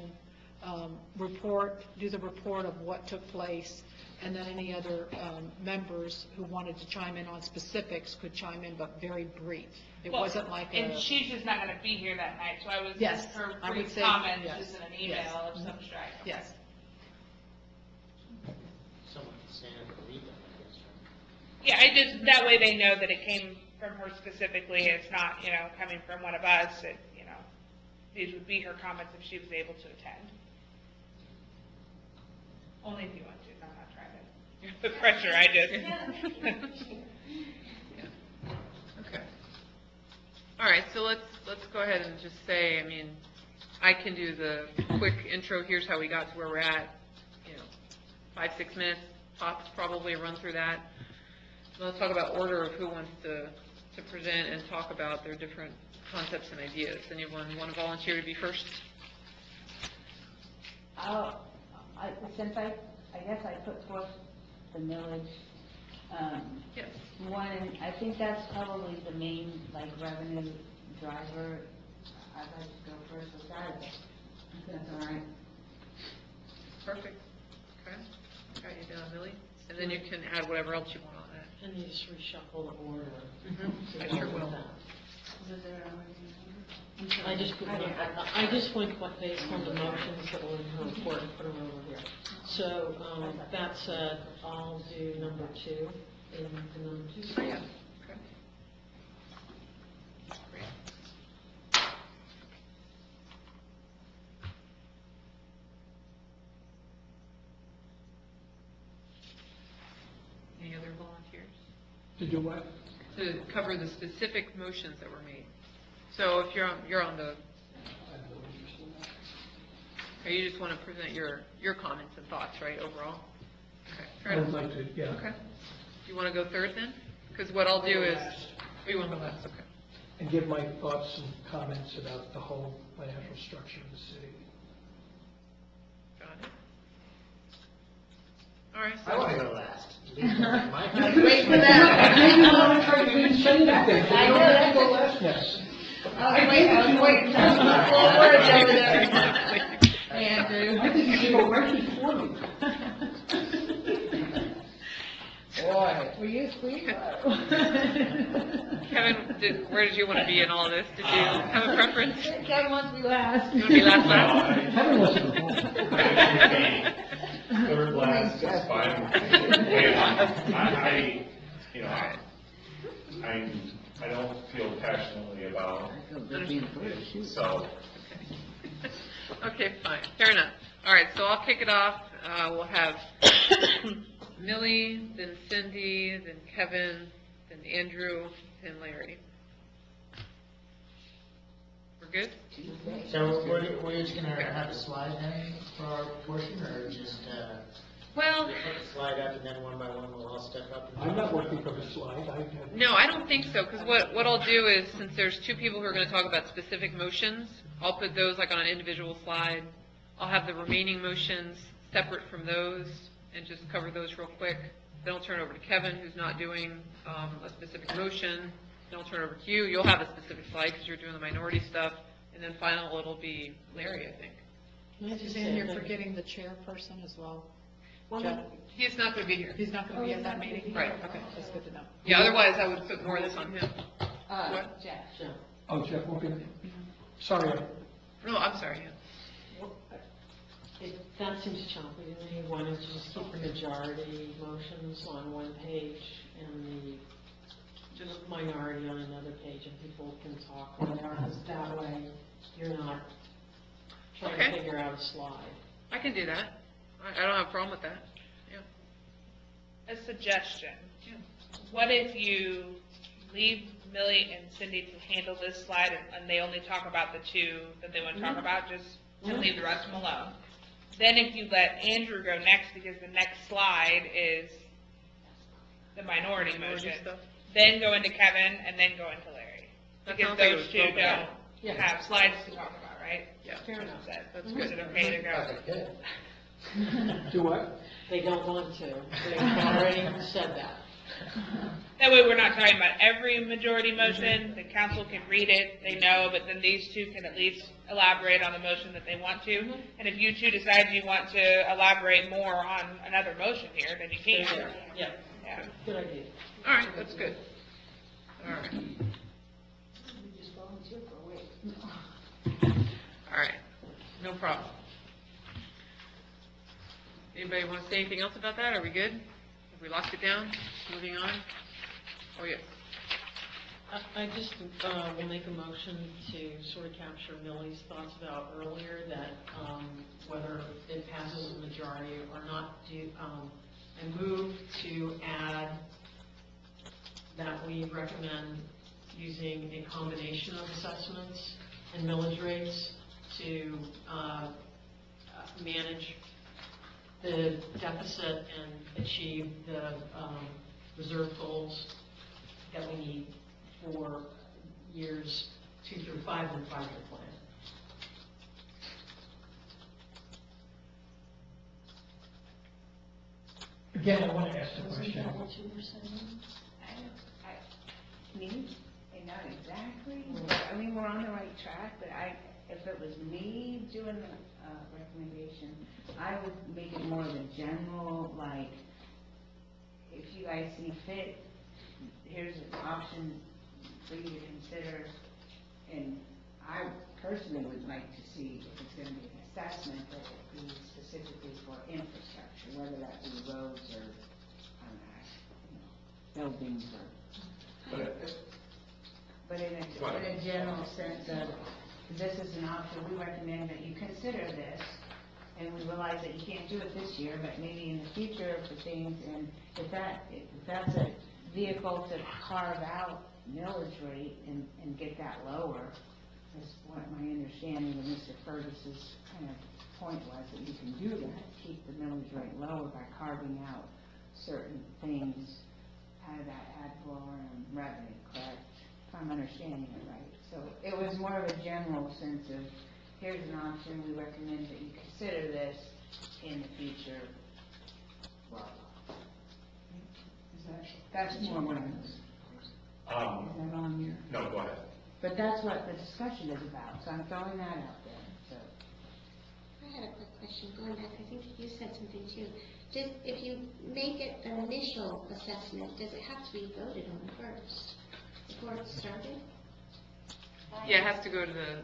do the report of what took place, and then any other members who wanted to chime in on specifics could chime in, but very brief. It Well, wasn't like and she's just not going to be here that night, so I was, Yes, her I would brief say comments yes, just in an yes. email of some strike. Yes. Someone can stand up and read them, I guess, right? Yeah, I just, that way they know that it came from her specifically, it's not, you know, coming from one of us, it, you know, these would be her comments if she was able to attend. Only if you want to, I'm not trying to put pressure, I just. okay. All right, so let's go ahead and just say, I mean, I can do the quick intro, here's how we got to where we're at, you know, 5-6 minutes, tops probably, run through that. Let's talk about order of who wants to present and talk about their different concepts and ideas. Anyone want to volunteer to be first? Since I guess I put forth the millage, Yes. one, I think that's probably the main, like, revenue driver. I'd like to go first with that, if that's all right. Perfect. Okay. Got you down, Millie. And then you can add whatever else you want on that. And you just reshuffle the order. I sure will. I just went based on the motions that were in her report and put them over here. So, that said, I'll do number 2, and the number 2. Oh, yeah. Okay. Great. Any other volunteers? To do what? To cover the specific motions that were made. So if you're on the, or you just want to present your comments and thoughts, right, overall? Okay. fair I would enough. like to, yeah. Okay. Do you want to go third then? Because what I'll do is, oh, you want to go last, okay. And give my thoughts and comments about the whole financial structure of the city. Got it. All right. I want to go last. leave them in my I was waiting for that. I didn't want to try to be saying anything. I know that. Go last next. I was waiting. Full words over there. Andrew. I think you should go right before me. Boy, were you asleep? Kevin, where did you want to be in all this? Did you have a preference? Kevin wants to be last. You want to be last No, last? Kevin wants to go home. Third last is fine. I, you know, I don't feel passionately about, so. Okay, fine, fair enough. All right, so I'll kick it off. We'll have Millie, then Cindy, then Kevin, then Andrew, and Larry. We're good? So we're just gonna have a slide then for our portion, or just, Well, put the slide up and then one by one we'll all step up? and I'm not working for the slide. I have. no, I don't think so, because what I'll do is, since there's two people who are going to talk about specific motions, I'll put those like on an individual slide. I'll have the remaining motions separate from those and just cover those real quick. Then I'll turn it over to Kevin, who's not doing a specific motion. Then I'll turn it over to you. You'll have a specific slide because you're doing the minority stuff. And then final, it'll be Larry, I think. Suzanne, you're forgetting the chairperson as well. Well, Jeff? he's not going to be here. He's not going to be at that meeting? Right. Okay, that's good to know. Yeah, otherwise I would put more of this on him. Jeff. Oh, Jeff, okay. Sorry. No, I'm sorry, yeah. That seems choppy to me. Why don't you just keep the majority motions on one page and the minority on another page, and people can talk on there, because that way you're not trying Okay. to figure out a slide. I can do that. I don't have a problem with that. Yeah. A suggestion. What if you leave Millie and Cindy to handle this slide and they only talk about the two that they want to talk about, just and leave the rest of them alone? Then if you let Andrew go next, because the next slide is the minority motion, stuff. then go into Kevin and then go into Larry. That Because sounds like it those was two broken don't out. Yeah. have slides to talk about, right? Yeah. Fair enough. That's Is good. it okay to go? Okay, good. Do what? They don't want to. They've already said that. That way we're not talking about every majority motion, the council can read it, they know, but then these two can at least elaborate on the motion that they want to. And if you two decide you want to elaborate more on another motion here, then you They're can. there. Yeah, Yeah. good idea. All right, that's good. All right. All right, no problem. Anybody want to say anything else about that? Are we good? Have we locked it down? Moving on? Oh, yes. I just will make a motion to sort of capture Millie's thoughts about earlier, that whether it passes a majority or not, I move to add that we recommend using a combination of assessments and millage rates to manage the deficit and achieve the reserve goals that we need for years 2 through 5 in the 5-year plan. Again, I want to ask the question. Me? Not exactly. I mean, we're on the right track, but if it was me doing the recommendation, I would make it more of a general, like, if you guys see fit, here's an option for you to consider. And I personally would like to see if it's gonna be an assessment that it be specifically for infrastructure, whether that be roads or, buildings or. But in a general sense of, this is an option, we recommend that you consider this, and we realize that you can't do it this year, but maybe in the future for things, and if that's a vehicle to carve out millage rate and get that lower, is what my understanding of Mr. Fergus's kind of point was, that you can do that, keep the millage rate lower by carving out certain things out of that ad valorem revenue, correct? If I'm understanding it right. So it was more of a general sense of, here's an option, we recommend that you consider this in the future, blah, blah. That's more what I'm, is that on here? No, go ahead. But that's what the discussion is about, so I'm throwing that out there, so. I had a quick question, going back, I think you said something too. If you make it an initial assessment, does it have to be voted on first before it's started? Yeah, it has to go to the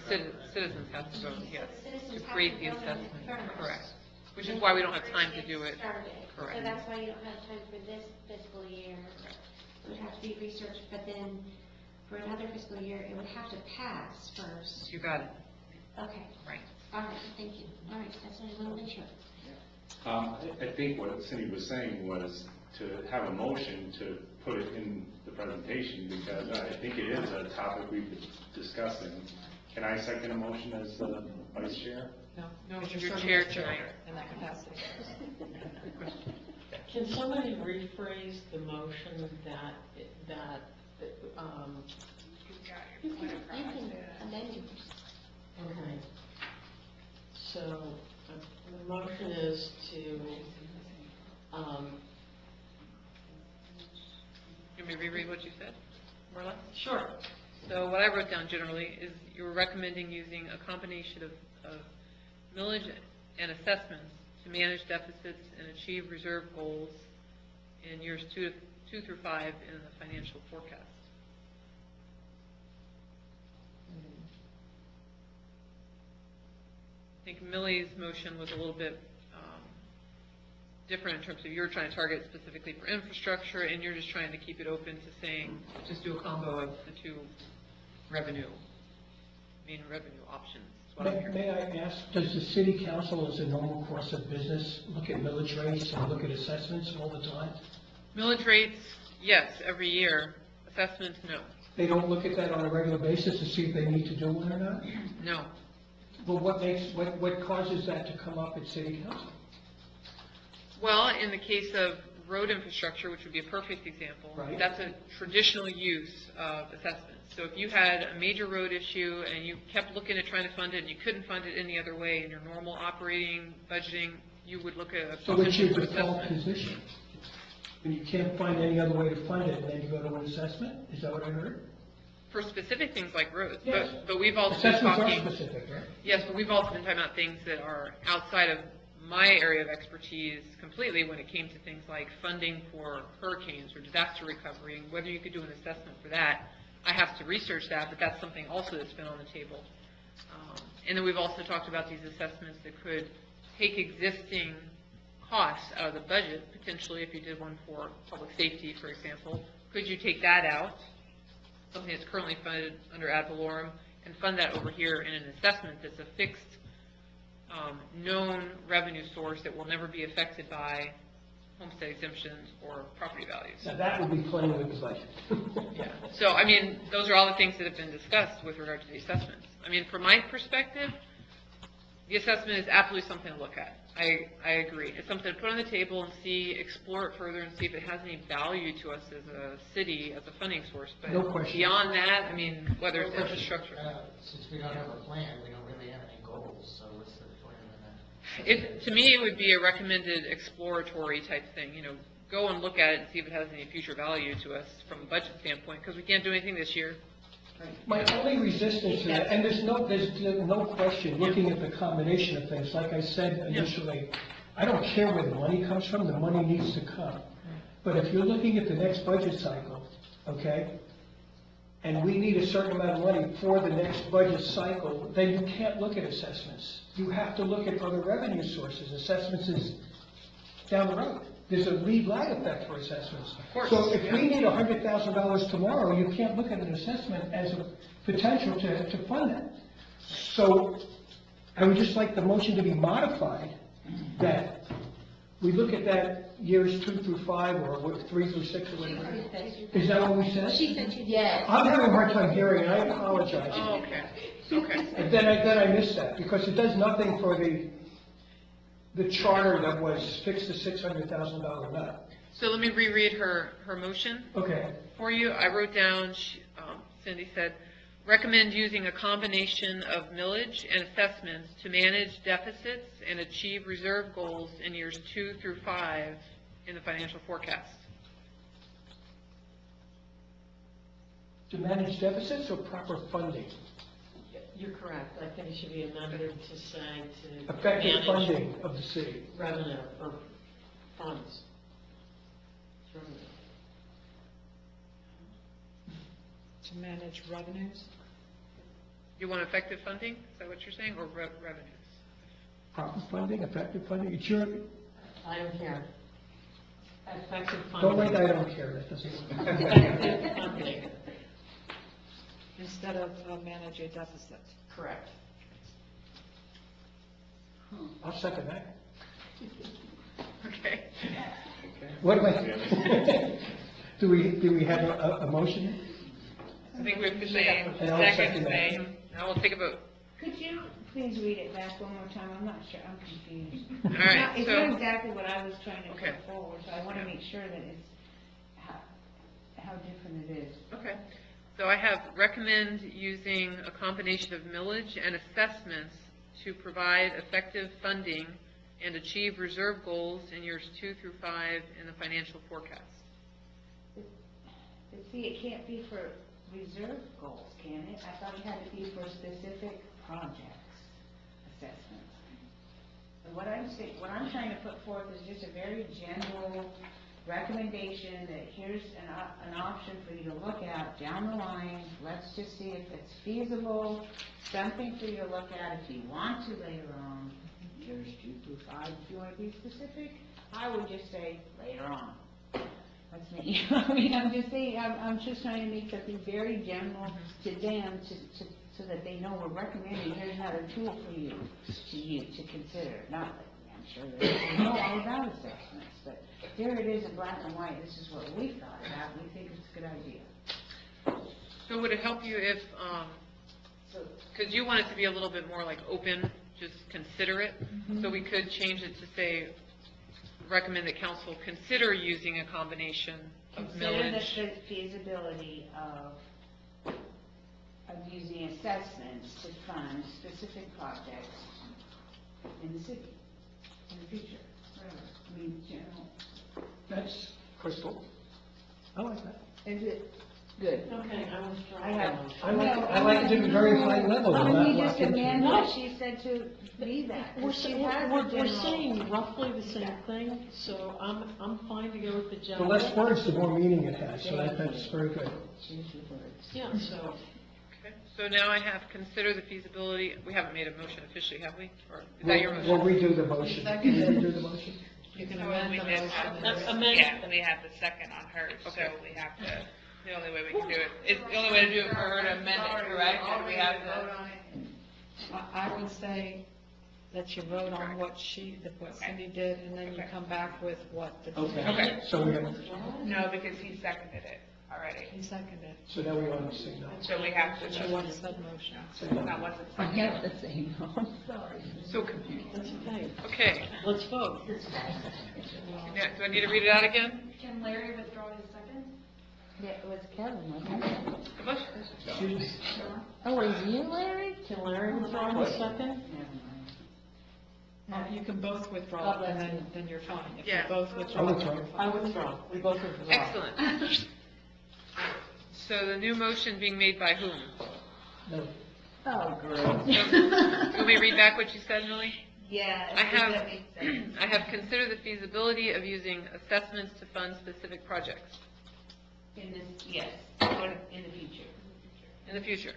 citizens have to vote, yes, So the citizens to have create to the vote on it assessment, first. correct. Which is why we don't have time to do it. Started. Correct. So that's why you don't have time for this fiscal year. It would have to be researched, but then for another fiscal year, it would have to pass first. You got it, Okay, right. all right, thank you. All right, that's what I wanted to make sure. I think what Cindy was saying was to have a motion to put it in the presentation, because I think it is a topic we've been discussing. Can I second a motion as vice chair? No, Because you're you're serving chair as tonight. in that capacity. Can somebody rephrase the motion that, You can amend yours. okay. So, the motion is to, You want me to reread what you said, Marla? sure. So what I wrote down generally is you were recommending using a combination of millage and assessments to manage deficits and achieve reserve goals in years 2 through 5 in the financial forecast. I think Millie's motion was a little bit different in terms of you're trying to target specifically for infrastructure, and you're just trying to keep it open to saying, just do a combo of the two main revenue options. is what I'm hearing. May I ask, does the city council, as a normal course of business, look at millage rates and look at assessments all the time? Millage rates, yes, every year. Assessments, no. They don't look at that on a regular basis to see if they need to do one or not? No. Well, what causes that to come up at city council? Well, in the case of road infrastructure, which would be a perfect example, Right. that's a traditional use of assessments. So if you had a major road issue and you kept looking at trying to fund it and you couldn't fund it any other way in your normal operating budgeting, you would look at a So it's your potential default assessment. position? When you can't find any other way to fund it, and then you go to an assessment? Is that what I heard? For specific things like roads, Yes. but we've also been Assessments are talking. specific, right? Yes, but we've also been talking about things that are outside of my area of expertise completely when it came to things like funding for hurricanes or disaster recovery, and whether you could do an assessment for that. I have to research that, but that's something also that's been on the table. And then we've also talked about these assessments that could take existing costs out of the budget, potentially if you did one for public safety, for example. Could you take that out, something that's currently funded under ad valorem, and fund that over here in an assessment that's a fixed, known revenue source that will never be affected by homestead exemptions or property values? Now, that would be playing with the budget. Yeah. So, I mean, those are all the things that have been discussed with regard to the assessments. I mean, from my perspective, the assessment is absolutely something to look at. I agree. It's something to put on the table and see, explore it further and see if it has any value to us as a city, as a funding source. But No question. beyond that, I mean, whether it's infrastructure. Since we don't have a plan, we don't really have any goals, so what's the point of that? To me, it would be a recommended exploratory type thing, go and look at it and see if it has any future value to us from a budget standpoint, because we can't do anything this year. My only resistance to that, and there's no question, looking at the combination of things, like I said initially, I don't care where the money comes from, the money needs to come. But if you're looking at the next budget cycle, okay, and we need a certain amount of money for the next budget cycle, then you can't look at assessments. You have to look at other revenue sources. Assessments is down the road. There's a lead lag effect for assessments. Of course. So if we need $100,000 tomorrow, you can't look at an assessment as a potential to fund that. So I would just like the motion to be modified, that we look at that years 2 through 5, or 3 through 6, or whatever. Is that what we said? She said you did. Yes. I'm having a hard time hearing, and I apologize. Oh, okay. Okay. And then I missed that, because it does nothing for the charter that was fixed to $600,000 nut. So let me reread her motion Okay. for you. I wrote down, Cindy said, recommend using a combination of millage and assessments to manage deficits and achieve reserve goals in years 2 through 5 in the financial forecast. To manage deficits or proper funding? You're correct. I think it should be amended to say to Effective manage funding of the city. revenue or funds. Revenue. To manage revenues? You want effective funding? Is that what you're saying, or revenues? Proper funding, effective funding, it's your, I don't care. Effective don't funding. write I don't care, that doesn't work. Effective funding. Instead of manage a deficit. Correct. I'll second that. Okay. What do I, do we have a motion? I think we have to say, And I'll second, second that. say, now we'll take a vote. Could you please read it back one more time? I'm not sure, I'm confused. All right, It's so- not exactly what I was trying to Okay. put forward, so I want to make sure that it's how different it is. Okay, so I have recommend using a combination of millage and assessments to provide effective funding and achieve reserve goals in years 2 through 5 in the financial forecast. But see, it can't be for reserve goals, can it? I thought it had to be for specific projects, assessments. And what I'm trying to put forth is just a very general recommendation that here's an option for you to look at down the line. Let's just see if it's feasible, something for you to look at if you want to later on. Here's 2 through 5 if you want to be specific. I would just say later on. That's me. I mean, I'm just saying, I'm just trying to make something very general to them so that they know we're recommending, here's another tool for you to consider. Not that I'm sure they know all about assessments, but here it is in black and white. This is what we thought about. We think it's a good idea. So would it help you if, because you want it to be a little bit more like open, just consider it, so we could change it to say, recommend that council consider using a combination of Consider millage. the feasibility of using assessments to fund specific projects in the city, in the future, whatever. I mean, general. That's crystal. I like that. Is it good? Okay, I was trying. I have. I like it to be very high level. Why and don't we not just lock into amend it. what she said to be that? 'Cause We're, she we're, has a we're general- saying roughly the same thing, so I'm fine to go with the The general. less words, the more meaning it has, so that's very good. Choose your words. Yeah, so, Okay. So now I have consider the feasibility, we haven't made a motion officially, have we? Or is that your We'll motion? redo the motion. Can you redo the motion? You can So amend we the did motion. have- and- amend. Yeah, we have the second on hers, so Okay. we have to, the only way we can do it, is the only way to do it for her to amend it, correct? And we have to, I would say that you vote on what Cindy did, and then you Okay. come back with what the. Okay. So we have, no, because he seconded it already. He seconded. so now we want to say no. So we have to, But you want a sub-motion. that wasn't I seconded. have the same, I'm sorry. So confused. that's okay. Okay, Let's vote. yeah, do I need to read it out again? Can Larry withdraw his second? Yeah, it was Kevin, wasn't it? The motion? Oh, was you, Larry? Can Larry withdraw his second? Never mind. You can both withdraw, and then you're fine. If you Yeah. both I'll withdraw, withdraw. you're I fine. withdraw. We both withdraw. Excellent. So the new motion being made by whom? No. Oh, great. Can we read back what you said, Millie? Yeah. I have, that makes sense. I have considered the feasibility of using assessments to fund specific projects In this, yes, or in the future. in the future.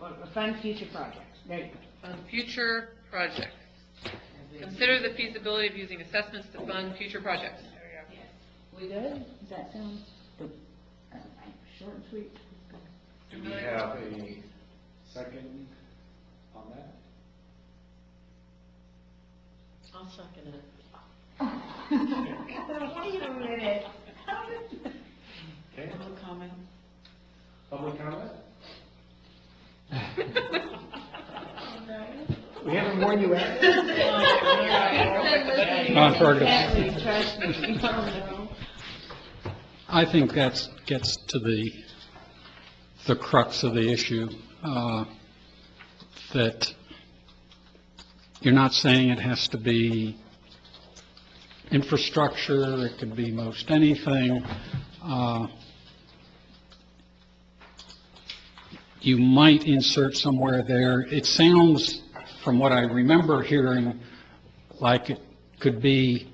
Or fund future projects. There you go. Fund future projects. Consider the feasibility of using assessments to fund future projects. There we go. Yes. We good? Does that sound good? Short and sweet. Do we have a second on that? I'll second it. Wait a minute. Okay, Public comment? public comment? We haven't warned you out. Controversial. Trust me. Oh, no. I think that gets to the crux of the issue, that you're not saying it has to be infrastructure, it could be most anything. you might insert somewhere there. It sounds, from what I remember hearing, like it could be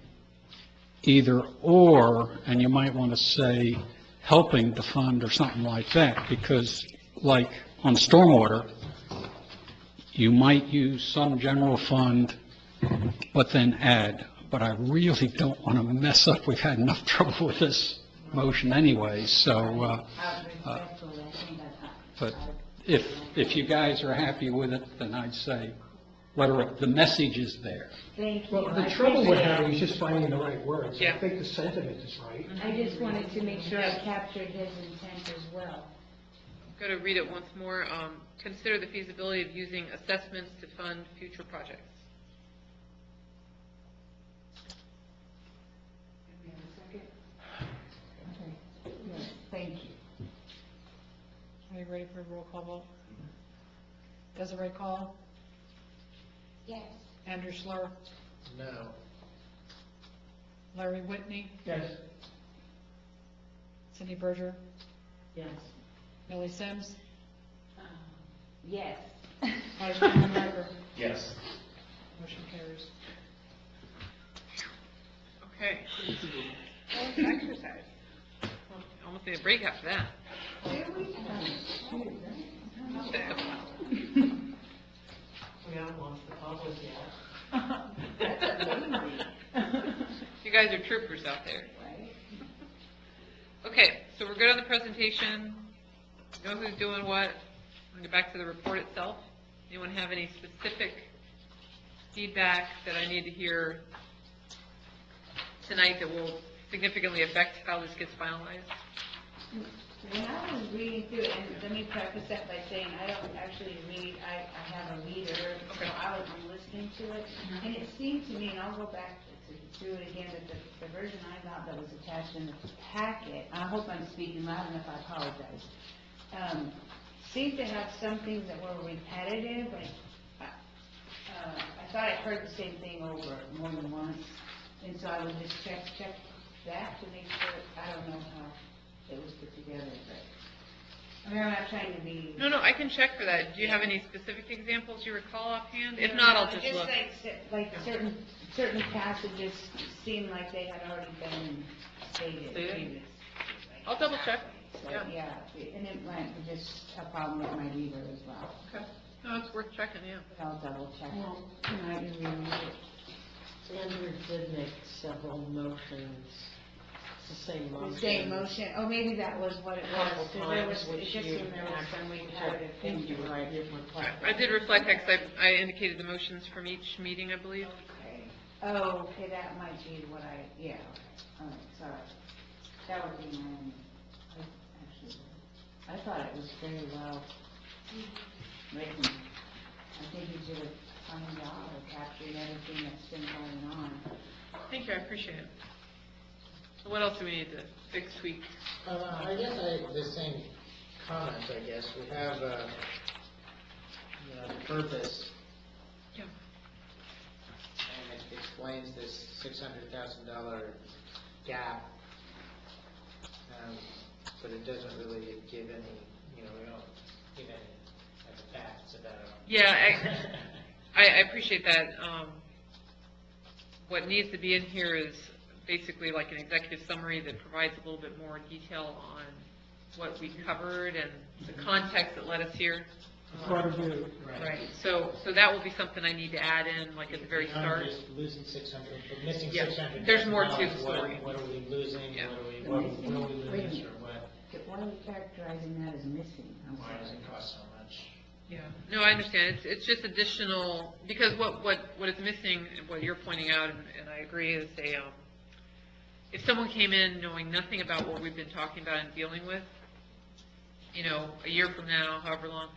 either or, and you might want to say helping to fund or something like that, because like on stormwater, you might use some general fund, but then add. But I really don't want to mess up. We've had enough trouble with this motion anyway, so, Respectfully, I think but if you guys are happy with it, then I'd say, let her, the message is there. thank you. Well, the I trouble we're appreciate it. having is just finding the right words. Yeah. I think the sentiment is right. I just wanted to make sure I captured his intent as well. Go to read it once more. Consider the feasibility of using assessments to fund future projects. Give me a second. Okay. Yes, thank you. Are you ready for a roll call vote? Desiree Call, Yes. Andrew Slur, No. Larry Whitney, Yes. Cindy Berger, Yes. Millie Sims, Yes. Vice Chairman Riker. Yes. Motion carries. Okay. Well, it's exercise. Almost need a break after that. We haven't launched the public yet. You guys are troopers out there. Okay, so we're good on the presentation. Know who's doing what. We'll get back to the report itself. Anyone have any specific feedback that I need to hear tonight that will significantly affect how this gets finalized? When I was reading through, and let me preface that by saying, I don't actually read, I have a reader, so I'm listening to it, and it seemed to me, and I'll go back through it again, that the version I got that was attached in the packet, I hope I'm speaking loud enough, I apologize, seemed to have some things that were repetitive, like, I thought I heard the same thing over more than once, and so I would just check that to make sure, I don't know how it was put together, but, I mean, I'm not trying to be. No, I can check for that. Do you have any specific examples you recall offhand? If not, I'll just look. Like certain passages seem like they had already been stated previously. I'll double check. So, Yeah. yeah, and it might be just a problem with my reader as well, Okay. No, it's worth checking, yeah. but I'll double check. Well, Tonight and reread it. Andrew did make several motions, it's the same motion. The same motion, oh, maybe that was what it was, Couple 'cause there was, times, it which just you seemed there was some which I repetitive think things. you're right, it reflected. I did reflect that because I indicated the motions from each meeting, I believe. Okay. Oh, okay, that might be what yeah, all right, sorry. That would be my only, actually, I thought it was very well written. I think you did a fine job of capturing everything that's been going on. Thank you, I appreciate it. So what else do we need to fix, tweak? I guess the same comments, I guess. We have, the purpose. Yeah. And it explains this $600,000 gap. But it doesn't really give any, we don't give any facts about it. Yeah, I appreciate that. What needs to be in here is basically like an executive summary that provides a little bit more detail on what we covered and the context that led us here. Part of it. Right, so that will be something I need to add in, like at the very Beyond start. just losing 600, but missing Yeah, 600. there's more to the story. What are we losing? Yeah. What are we lose, or what? Why are you characterizing that as missing? I'm Why does sorry. it cost so much? Yeah, no, I understand. It's just additional, because what is missing, and what you're pointing out, and I agree, is if someone came in knowing nothing about what we've been talking about and dealing with, a year from now, however long,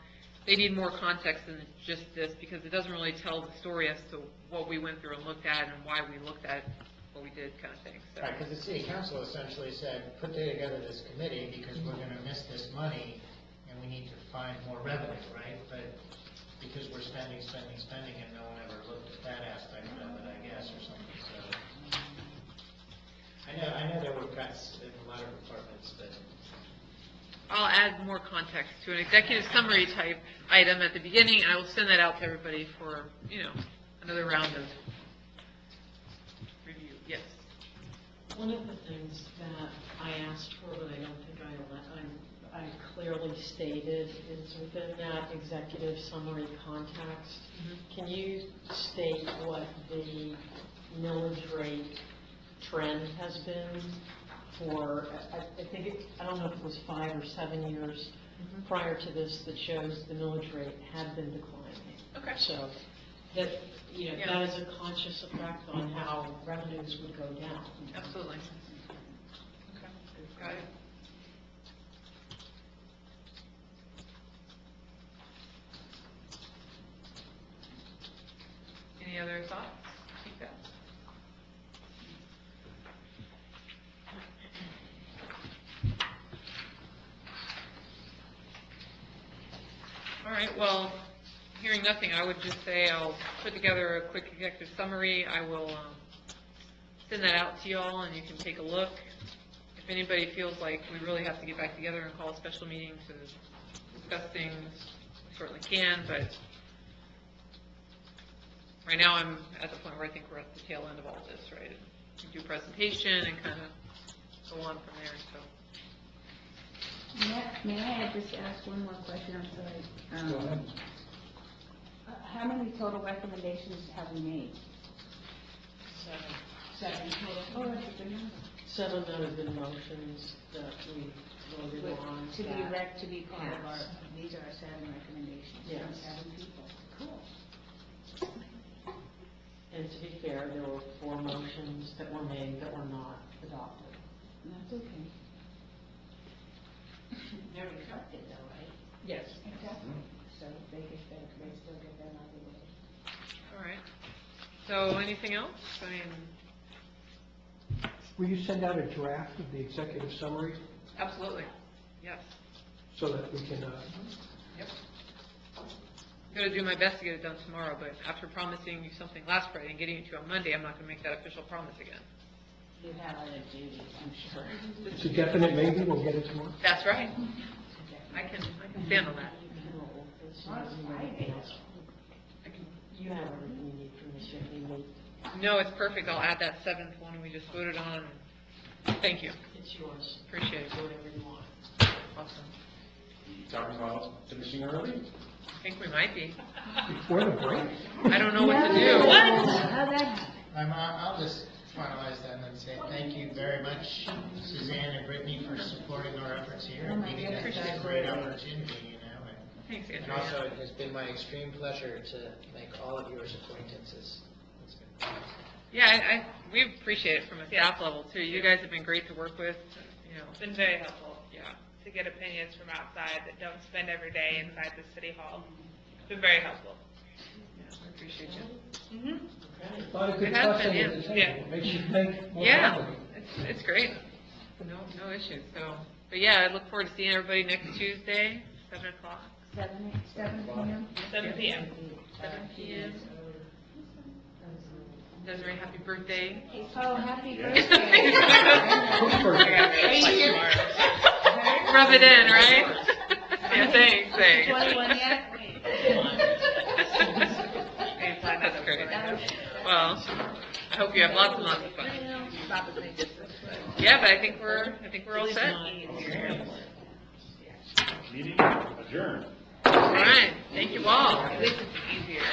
they need more context than just this, because it doesn't really tell the story as to what we went through and looked at and why we looked at what we did, kind of thing, so. Right, because the city council essentially said, put together this committee because we're gonna miss this money and we need to find more revenue, right? But because we're spending, and no one ever looked at that aspect of it, I guess, or something, so. I know there were cuts in a lot of departments, but I'll add more context to an executive summary type item at the beginning, and I will send that out to everybody for, another round of review. Yes? One of the things that I asked for, but I don't think I clearly stated, is within that executive summary context, can you state what the millage rate trend has been for, I think, I don't know if it was 5 or 7 years prior to this that shows the millage rate had been declining. Okay. So that, that is a conscious effect on how revenues would go down. Absolutely. Okay, got it. Any other thoughts? Feedback? All right, well, hearing nothing, I would just say I'll put together a quick executive summary. I will send that out to you all, and you can take a look. If anybody feels like we really have to get back together and call a special meeting to discuss things, we certainly can, but right now I'm at the point where I think we're at the tail end of all this, right? We do presentation and kind of go on from there, so. May I just ask one more question? I'm sorry. Go ahead. How many total recommendations have we made? 7 total. Oh, that's a good number. 7 that have been motions that we voted on. To be that to be part of our, passed. these are our 7 recommendations Yes. from 7 people. Cool. And to be fair, there were 4 motions that were made that were not adopted. That's okay. They're accepted though, right? Yes. Exactly. So they still get them out of the way. All right. So anything else? I mean, Will you send out a draft of the executive summary absolutely. Yes. so that we can, Yep. I'm going to do my best to get it done tomorrow, but after promising you something last Friday and getting it to you on Monday, I'm not going to make that official promise again. You have other duties, I'm sure. it's a definite maybe, we'll get it tomorrow? That's right. I can stand on that. You have everything you need from this meeting. No, it's perfect. I'll add that 7th one we just voted on. Thank you. It's yours. Appreciate it. Do whatever you want. Awesome. Talking about finishing early? I think we might be. Before the break? I don't know what to do. How'd that happen? I'll just finalize that and say thank you very much, Suzanne and Brittany, for supporting our efforts here. Oh, my Giving us goodness. a great opportunity, Thanks, And Andrea. also, it has been my extreme pleasure to make all of yours acquaintances. It's been Yeah, we appreciate it from a staff level too. You guys have been great to work with. It's been very helpful Yeah. to get opinions from outside that don't spend every day inside the city hall. It's been very helpful. Yeah, I appreciate you. A lot of good It has discussion been, at the table. yeah. It makes you think more Yeah, broadly. it's great. No issues. So, but yeah, I look forward to seeing everybody next Tuesday, 7 o'clock. 7 p.m.? 7 p.m. 7 p.m. Desiree, happy birthday. Oh, happy birthday. Rub it in, right? Yeah, thanks. 21 yet? That's great. Well, I hope you have lots and lots of fun. Yeah, but I think we're all set. Meeting adjourned. All right, thank you all. This is easier.